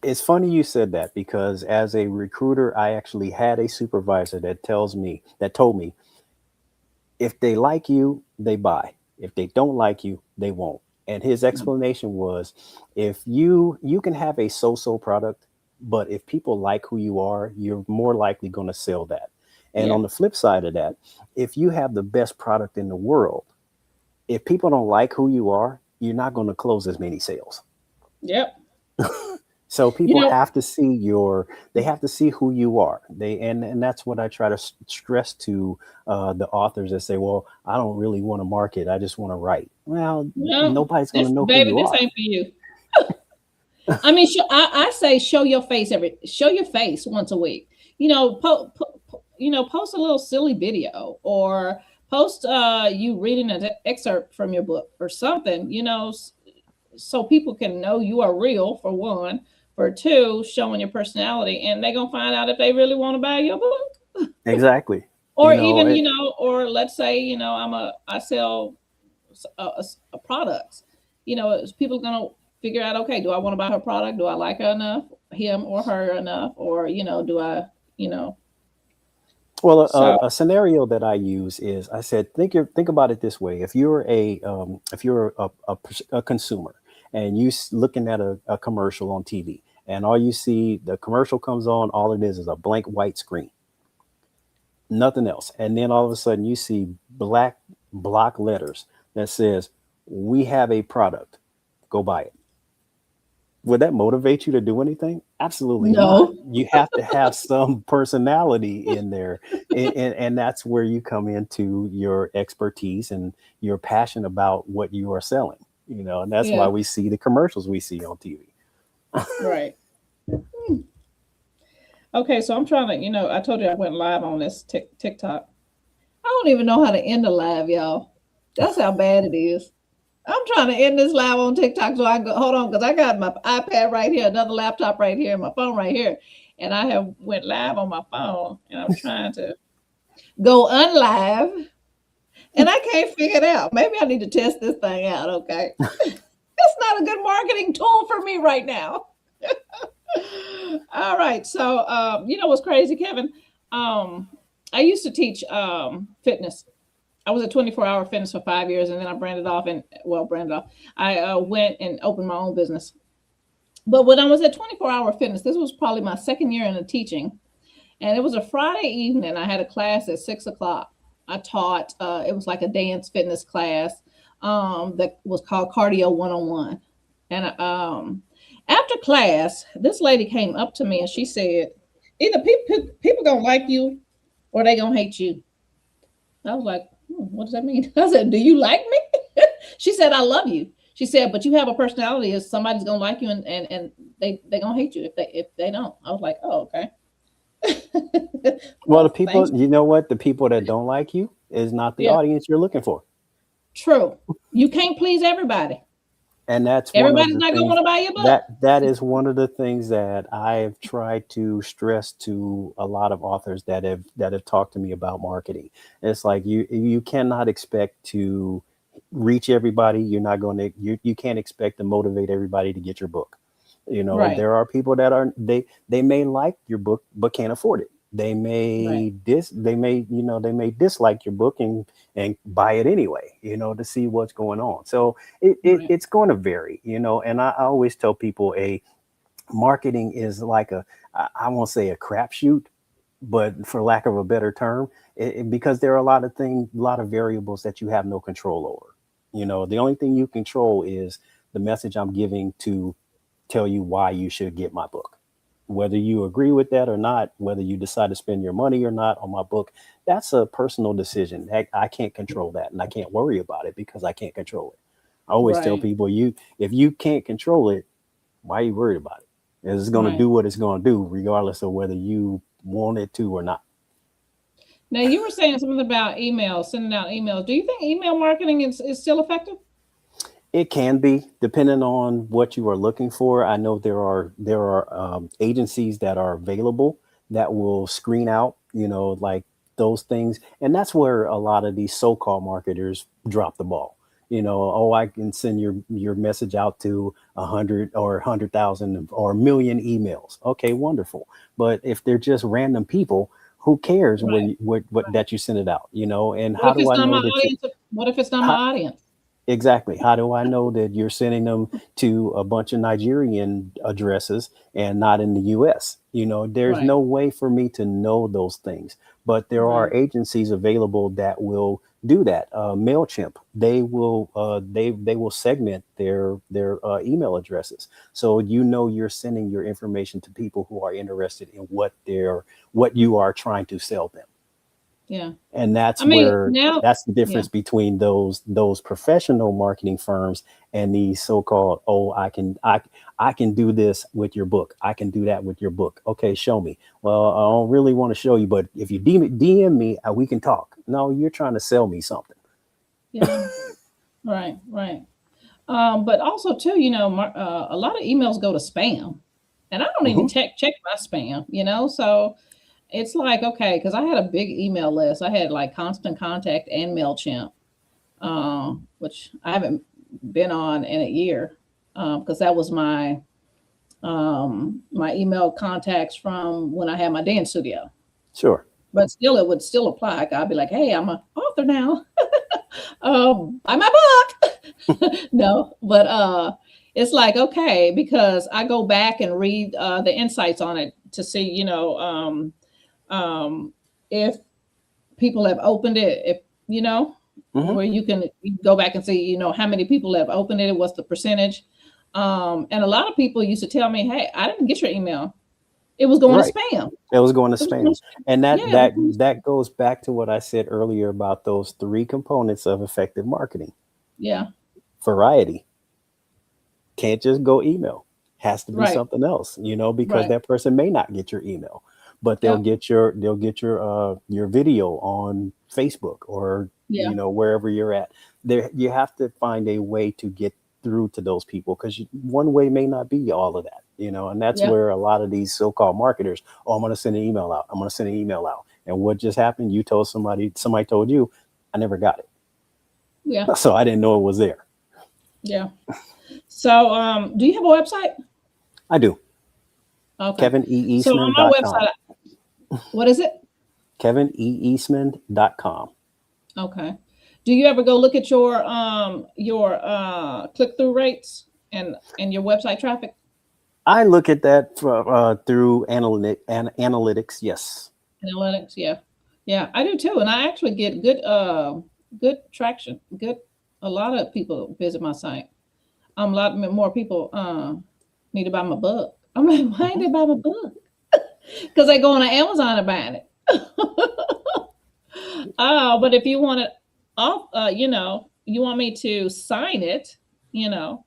It's funny you said that because as a recruiter, I actually had a supervisor that told me, if they like you, they buy. If they don't like you, they won't. And his explanation was, if you can have a so-so product, but if people like who you are, you're more likely going to sell that. And Yeah, on the flip side of that, if you have the best product in the world, If people don't like who you are, you're not going to close as many sales. Yep. So You people know, have to see they have to see who you are. And that's what I try to stress to the authors that say, well, I don't really want to market. I just want to write. Well, well, nobody's going to this know who baby, you this are. ain't for you. I mean, I say show your face once a week. Post a little silly video or post you reading an excerpt from your book or something. So people can know you are real for one. For two, showing your personality, and they're gonna find out if they really want to buy your book. Exactly. Or You know, even it, or let's say I sell a products. Is people gonna figure out, okay, do I want to buy her product? Do I like her enough, him or her enough, or do I, you know? well, So a scenario that I use is I said, think about it this way. If you're a consumer and you looking at a commercial on TV and all you see, the commercial comes on, all it is a blank white screen, nothing else. And then all of a sudden you see black block letters that says, we have a product, go buy it. Would that motivate you to do anything? Absolutely not. no, You have to have some personality in there. And that's where you come into your expertise and your passion about what you are selling. And that's why yeah, we see the commercials we see on TV. right. Okay, so I'm trying to, I told you I went live on this TikTok. I don't even know how to end a live, y'all. That's how bad it is. I'm trying to end this live on TikTok so I can go. Hold on, because I got my iPad right here, another laptop right here, my phone right here, and I have went live on my phone, and I'm trying to go unlive, and I can't figure it out. Maybe I need to test this thing out. Okay, it's not a good marketing tool for me right now. All right, so you know what's crazy, Kevin? Um, I used to teach fitness. I was at 24-hour fitness for 5 years, and then I branded off branded off. I went and opened my own business. But when I was at 24-hour fitness, this was probably my second year in the teaching, and it was a Friday evening. I had a class at 6 o'clock. I taught. It was like a dance fitness class that was called Cardio 101. And after class, this lady came up to me and she said, "Either people gonna like you, or they gonna hate you." I was like, what does that mean? I said, "Do you like me?" She said, "I love you." She said, "But you have a personality. Is somebody's gonna like you, and they gonna hate you if they don't." I was like, "Oh, okay." Well, the Well, people, thanks. you know what? The people that don't like you is not the Yeah, audience you're looking for. true. You can't please everybody. And that's one of Everybody's the not gonna things want to buy your book. that is one of the things that I've tried to stress to a lot of authors that have talked to me about marketing. It's like you cannot expect to reach everybody. You're not going to you can't expect to motivate everybody to get your book. Right, There are people that are they may like your book but can't afford it. right, They may dislike your book and buy it anyway, to see what's going on. So right, it's going to vary, and I always tell people a marketing is like I won't say a crapshoot, but for lack of a better term, because there are a lot of variables that you have no control over. The only thing you control is the message I'm giving to tell you why you should get my book. Whether you agree with that or not, whether you decide to spend your money or not on my book, that's a personal decision. I can't control that, and I can't worry about it because I can't control it. I always tell right, people, if you can't control it, why are you worried about it? It's going to right. do what it's going to do, regardless of whether you want it to or not. Now you were saying something about emails, sending out emails. Do you think email marketing is still effective? It can be, depending on what you are looking for. I know there are agencies that are available that will screen out, like those things, and that's where a lot of these so-called marketers drop the ball. Oh, I can send your message out to 100 or 100,000 or a million emails. Okay, wonderful. But if they're just random people, who cares when Right. what that you send it out? And What how if do it's I not my know that you? audience? What if it's not my audience? Exactly. How do I know that you're sending them to a bunch of Nigerian addresses and not in the US? There's Right, no way for me to know those things, but there are right, agencies available that will do that. Mailchimp, they will segment their email addresses, so you're sending your information to people who are interested in what you are trying to sell them. Yeah. And I mean, now, that's the yeah, difference between those professional marketing firms and these so-called, oh, I can do this with your book, I can do that with your book. Okay, show me. Well, I don't really want to show you, but if you DM me, we can talk. No, you're trying to sell me something. yeah, right, right. But also too, a lot of emails go to spam, and I don't even Hmm. check my spam. So it's like, okay, because I had a big email list. I had like Constant Contact and Mailchimp, which I haven't been on in a year, because that was my email contacts from when I had my dance studio. Sure. But still, it would still apply. I'd be like, hey, I'm an author now. Buy my book. No, but it's like, okay, because I go back and read the insights on it to see, if people have opened it, if you know Hmm. where you can go back and see, how many people have opened it, what's the percentage. And a lot of people used to tell me, hey, I didn't get your email, it was going to Right. spam. It was going to It was going spam. to, And yeah, that it was that going to, that goes back to what I said earlier about those three components of effective marketing. yeah, Variety. Can't just go email. Has to be right, something else, because right, that person may not get your email, but yep, they'll get your video on Facebook, or yeah, wherever you're at. There, you have to find a way to get through to those people, because one way may not be all of that, and that's yeah, where a lot of these so-called marketers, oh, I'm going to send an email out. I'm going to send an email out. And what just happened? You told somebody told you, I never got it. yeah, So I didn't know it was there. yeah. So, do you have a website? I do. Okay. So on my KevinEeastman.com. website, what is it? KevinEeastman.com. Okay. Do you ever go look at your click through rates and your website traffic? I look at that through analytics. Yes. Analytics, yeah. Yeah, I do too. And I actually get good traction. Good A lot of people visit my site. A lot more people need to buy my book. I'm like, why ain't Hmm. they buy my book? Because they go on Amazon and buying it. But if you want it off, you want me to sign it, you know.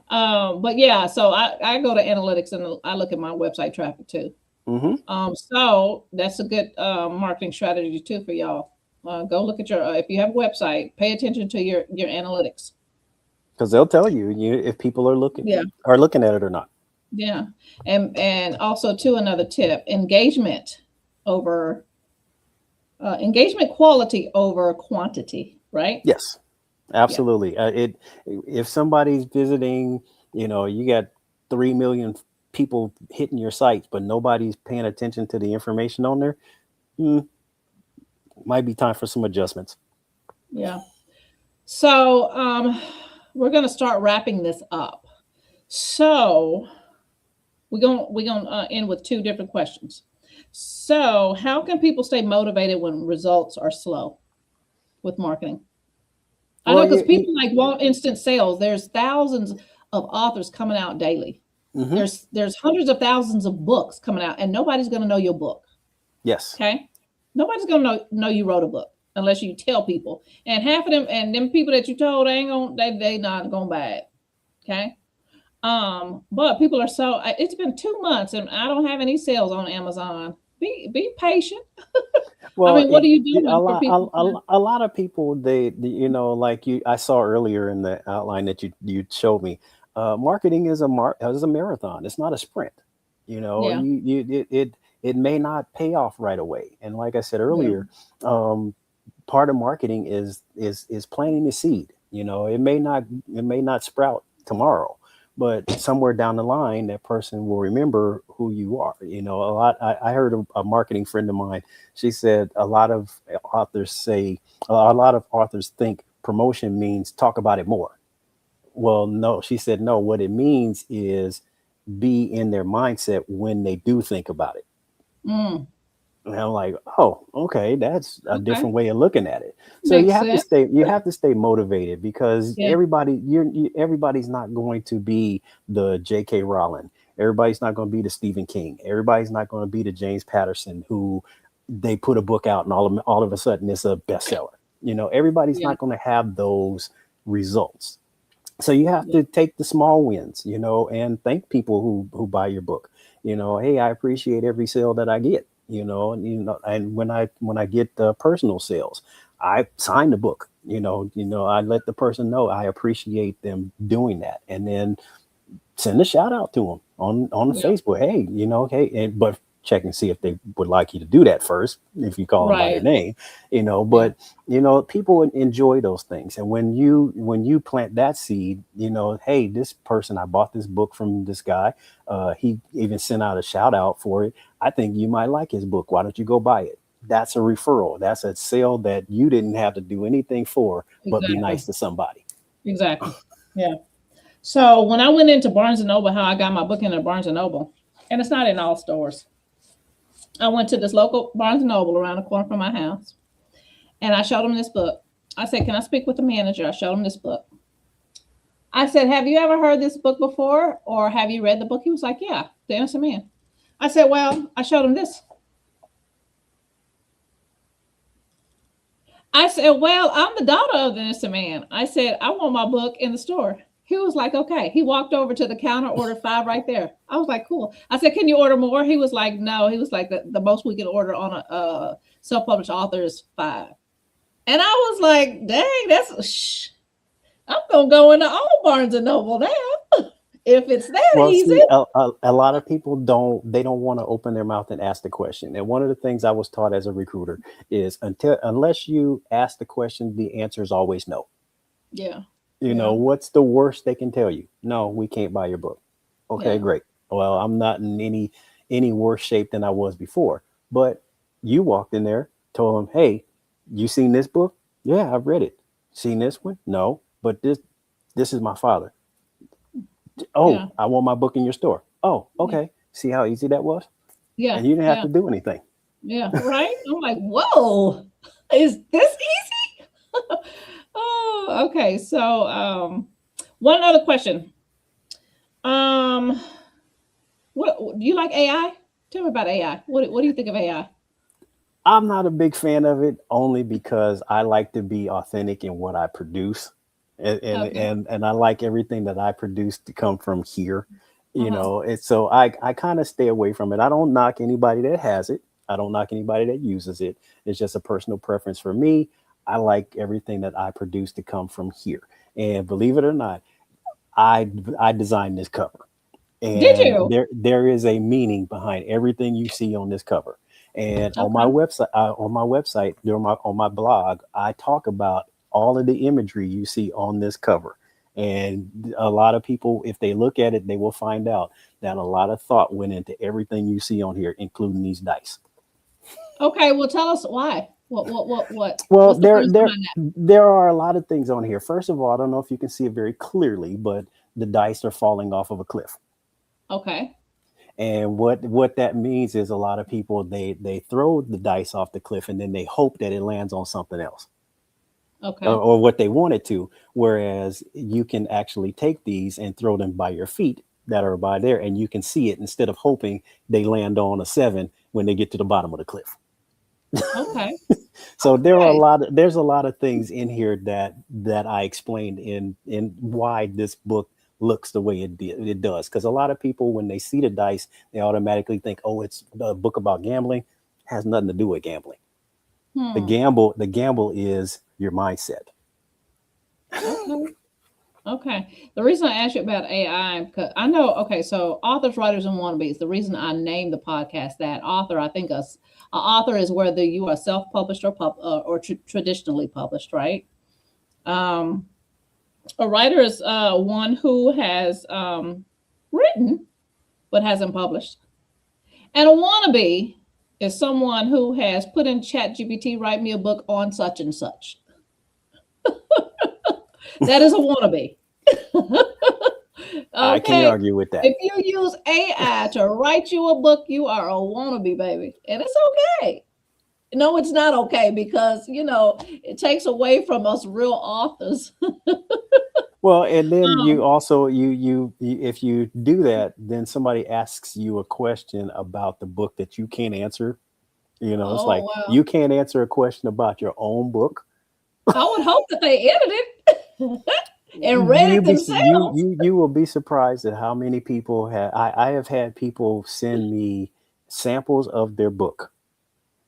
But yeah, so I go to analytics and I look at my website traffic too. Hmm. So that's a good marketing strategy too for y'all. Go look at your if you have a website, pay attention to your analytics. Because they'll tell you, if people Yeah, are looking at it or not. yeah, and also too, another tip: over engagement quality over quantity. Right? Yes, Yeah, absolutely. If somebody's visiting, you got 3 million people hitting your sites, but nobody's paying attention to the information on there. hmm, might be time for some adjustments. yeah. So we're gonna start wrapping this up. So we're gonna end with two different questions. So how can people stay motivated when results are slow with marketing? I Well, know because people like want instant sales. There's thousands of authors coming out daily. hmm, There's hundreds of thousands of books coming out, and nobody's gonna know your book. yes. Okay, nobody's gonna know you wrote a book unless you tell people. And half of them people that you told ain't gonna they not gonna buy it. Okay. But people are so. It's been 2 months and I don't have any sales on Amazon. Be patient. I Well, mean, what are you a doing for lot, people? a lot of people, like I saw earlier in the outline that you showed me. Marketing is a marathon. It's not a sprint. Yeah, It may not pay off right away. And like I said yeah, earlier, um, part of marketing is planting the seed. It may not sprout tomorrow, but somewhere down the line, that person will remember who you are. A lot. I heard a marketing friend of mine. She said a lot of authors think promotion means talk about it more. Well, no, she said no. What it means is be in their mindset when they do think about it. mm, And I'm like, oh, okay, that's a Okay. different way of looking at it. So Makes sense. you have to stay motivated because Yeah. everybody's not going to be the J.K. Rowling. Everybody's not going to be the Stephen King. Everybody's not going to be the James Patterson who they put a book out and all of a sudden it's a bestseller. Everybody's Yeah. not going to have those results. So you have Yeah. to take the small wins, and thank people who buy your book. Hey, I appreciate every sale that I get. And when I get personal sales, I sign the book. I let the person know I appreciate them doing that, and then send a shout out to them on Yeah. Facebook. Hey, hey, but check and see if they would like you to do that first. If you call them by their Right. name, Yeah. but people enjoy those things, and when you plant that seed, hey, this person, I bought this book from this guy. He even sent out a shout out for it. I think you might like his book. Why don't you go buy it? That's a referral. That's a sale that you didn't have to do anything for, but be Exactly. nice to somebody. Exactly. Yeah. So when I went into Barnes and Noble, how I got my book into Barnes and Noble, and it's not in all stores. I went to this local Barnes and Noble around the corner from my house, and I showed him this book. I said, "Can I speak with the manager?" I showed him this book. I said, "Have you ever heard this book before, or have you read the book?" He was like, "Yeah, The Innocent Man." I said, "Well," I showed him this. I said, "Well, I'm the daughter of the innocent man." I said, "I want my book in the store." He was like, "Okay." He walked over to the counter, ordered five right there. I was like, "Cool." I said, "Can you order more?" He was like, "No." He was like, the most we can order on a self-published author is five. And I was like, "Dang, that's shh. I'm gonna go into all Barnes and Noble now if it's that Well, easy." see, a lot of people don't want to open their mouth and ask the question. And one of the things I was taught as a recruiter is unless you ask the question, the answer is always no. Yeah, yeah, What's the worst they can tell you? No, we can't buy your book. Okay, yeah. great. Well, I'm not in any worse shape than I was before. But you walked in there, told them, "Hey, you seen this book? Yeah, I've read it. Seen this one? No, but this is my father. Oh, Yeah, I want my book in your store. Oh, yeah, okay. See how easy that was? yeah, And you didn't have yeah, to do anything. yeah. Right? I'm like, whoa, is this easy? Oh, okay. So, one other question. Um, what do you like AI? Tell me about AI. What do you think of AI? I'm not a big fan of it only because I like to be authentic in what I produce. And and Okay. and, and I like everything that I produce to come from here. Uh-huh. It's so I kind of stay away from it. I don't knock anybody that has it. I don't knock anybody that uses it. It's just a personal preference for me. I like everything that I produce to come from here. And believe it or not, I designed this cover, Did and you? there is a meaning behind everything you see on this cover. And Okay. on my website, during my on my blog, I talk about all of the imagery you see on this cover. And a lot of people, if they look at it, they will find out that a lot of thought went into everything you see on here, including these dice. Okay. Well, tell us why. What? Well, What's the there purpose there behind there are a lot of things on here. First of all, I don't know if you can see it very clearly, but the dice are falling off of a cliff. that? Okay. And what that means is a lot of people, they throw the dice off the cliff and then they hope that it lands on something else, Okay. or what they want it to. Whereas you can actually take these and throw them by your feet that are by there, and you can see it instead of hoping they land on a seven when they get to the bottom of the cliff. Okay. So Okay. there's a lot of things in here that I explained in why this book looks the way it does. Because a lot of people, when they see the dice, they automatically think, oh, it's a book about gambling. Has nothing to do with gambling. Hmm. The gamble is your mindset. Okay. Okay. The reason I asked you about AI, because I know, okay, so authors, writers, and wannabes, the reason I named the podcast that author, I think a author is whether you are self-published or traditionally published, right? Um, a writer is one who has written but hasn't published. And a wannabe is someone who has put in Chat GPT, write me a book on such and such. That is a wannabe. I can't Okay. argue with that. If you use AI to write you a book, you are a wannabe, baby. And it's okay. No, it's not okay because, it takes away from us real authors. Well, and then you Um, also if you do that, then somebody asks you a question about the book that you can't answer. It's oh, like wow. you can't answer a question about your own book. I would hope that they edited and read it You be you themselves. you you will be surprised at how many people have. I have had people send me samples of their book,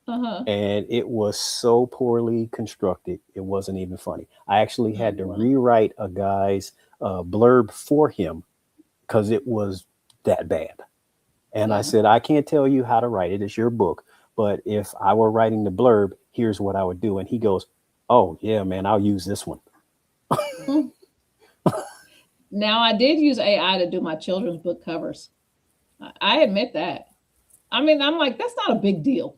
Uh-huh. and it was so poorly constructed, it wasn't even funny. I actually Oh, had to wow. rewrite a guy's blurb for him because it was that bad. And I Yeah. said, I can't tell you how to write it. It's your book. But if I were writing the blurb, here's what I would do. And he goes, oh, yeah, man, I'll use this one. Mm. Now, I did use AI to do my children's book covers. I admit that. I mean, I'm like, that's not a big deal.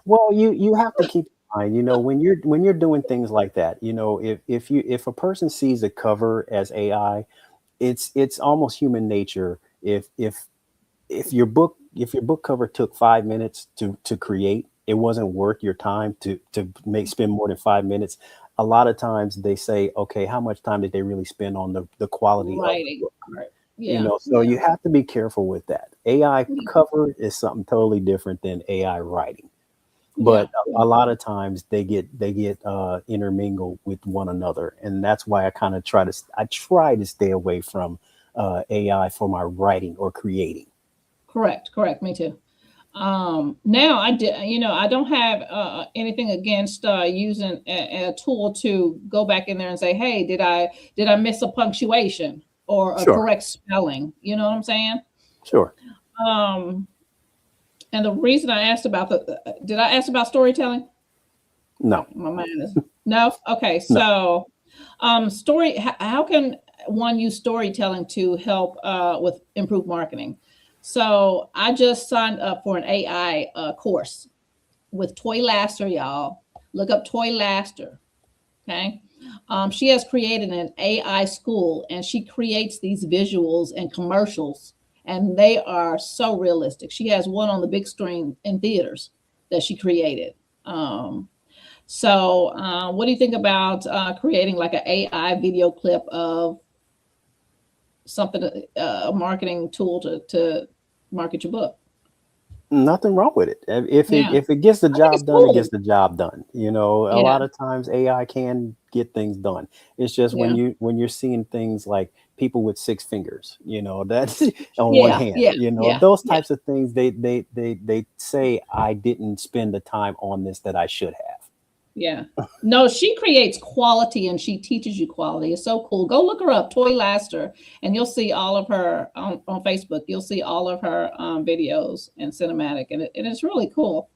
Well, you have to keep in mind, when you're doing things like that, if a person sees a cover as AI, it's almost human nature. If your book cover took 5 minutes to create, it wasn't worth your time to make spend more than 5 minutes. A lot of times they say, okay, how much time did they really spend on the quality of the Writing book? part. Yeah. So Yeah. you have to be careful with that. AI Yeah. cover is something totally different than AI writing. Yeah. But a lot of times they get intermingled with one another, and that's why I try to stay away from AI for my writing or creating. Correct. Correct. Me too. Now I did, I don't have anything against using a tool to go back in there and say, hey, did I miss a punctuation or a Sure, correct spelling? You know what I'm saying? sure. Um, and the reason I asked about did I ask about storytelling? No, My mind is no. Okay, no. so how can one use storytelling to help with improved marketing? So I just signed up for an AI course with Toy Laster, y'all. Look up Toy Laster. Okay. She has created an AI school and she creates these visuals and commercials, and they are so realistic. She has one on the big screen in theaters that she created. What do you think about creating like an AI video clip of something, a marketing tool to market your book? Nothing wrong with it. If it Yeah, if it gets the I think it's job done, it cool. gets the job done. A Yeah, lot of times AI can get things done. It's just when yeah, you're seeing things like people with six fingers, that's on one yeah, hand, yeah, yeah, those yeah. types of things. They say I didn't spend the time on this that I should have. Yeah. No, she creates quality and she teaches you quality. It's so cool. Go look her up, Toy Laster, and you'll see all of her on Facebook. You'll see all of her videos and cinematic, and it's really cool.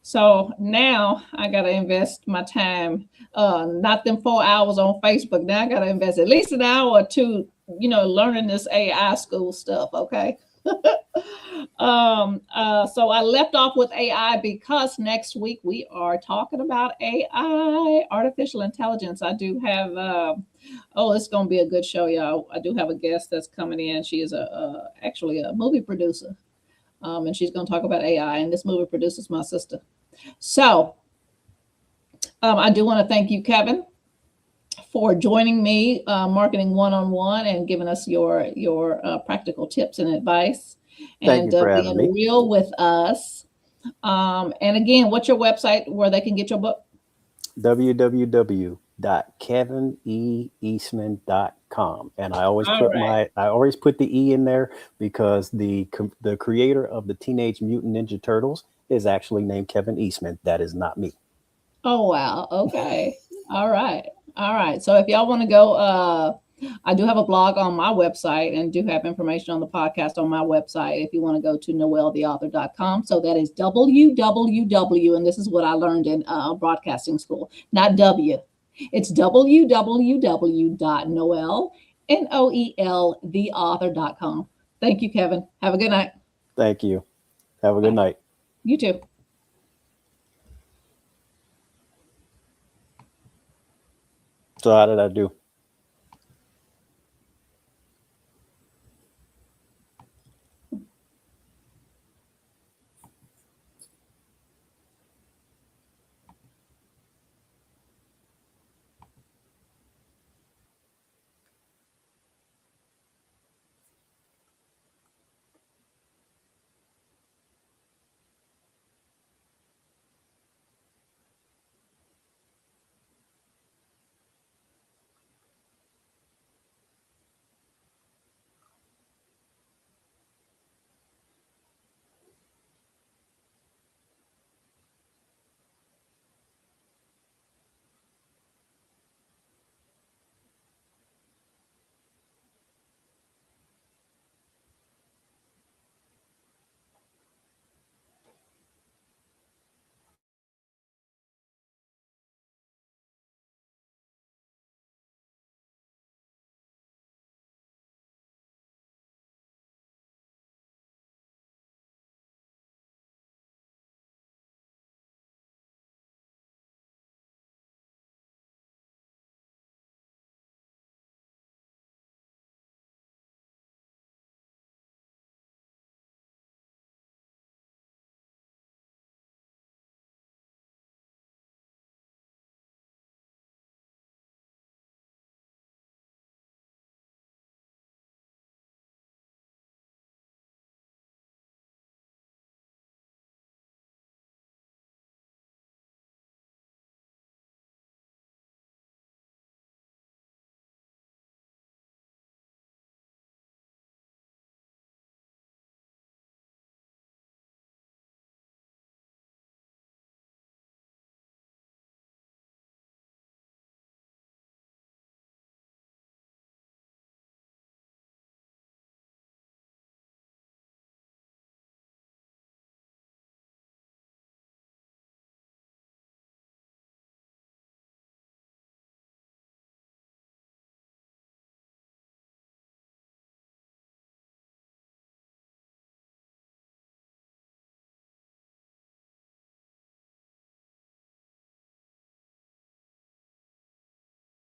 So now I got to invest my time, not them 4 hours on Facebook. Now I got to invest at least an hour or two, learning this AI school stuff. Okay. So I left off with AI because next week we are talking about AI, artificial intelligence. I do have, it's going to be a good show, y'all. I do have a guest that's coming in. She is actually a movie producer, and she's going to talk about AI. And this movie producer is my sister. So I do want to thank you, Kevin, for joining me, marketing one on one, and giving us your practical tips and advice, Thank and you for having being me. real with us. And again, what's your website where they can get your book? www.kevineeastman.com. And All right. I always put the E in there because the creator of the Teenage Mutant Ninja Turtles is actually named Kevin Eastman. That is not me. Oh wow. Okay. All right. All right. So if y'all want to go, I do have a blog on my website and do have information on the podcast on my website. If you want to go to noeltheauthor.com. So that is www, and this is what I learned in broadcasting school, not W. It's www.noel, Noel, theauthor.com. Thank you, Kevin. Have a good night. Thank you. Have a good Bye. night. You too. So how did I do?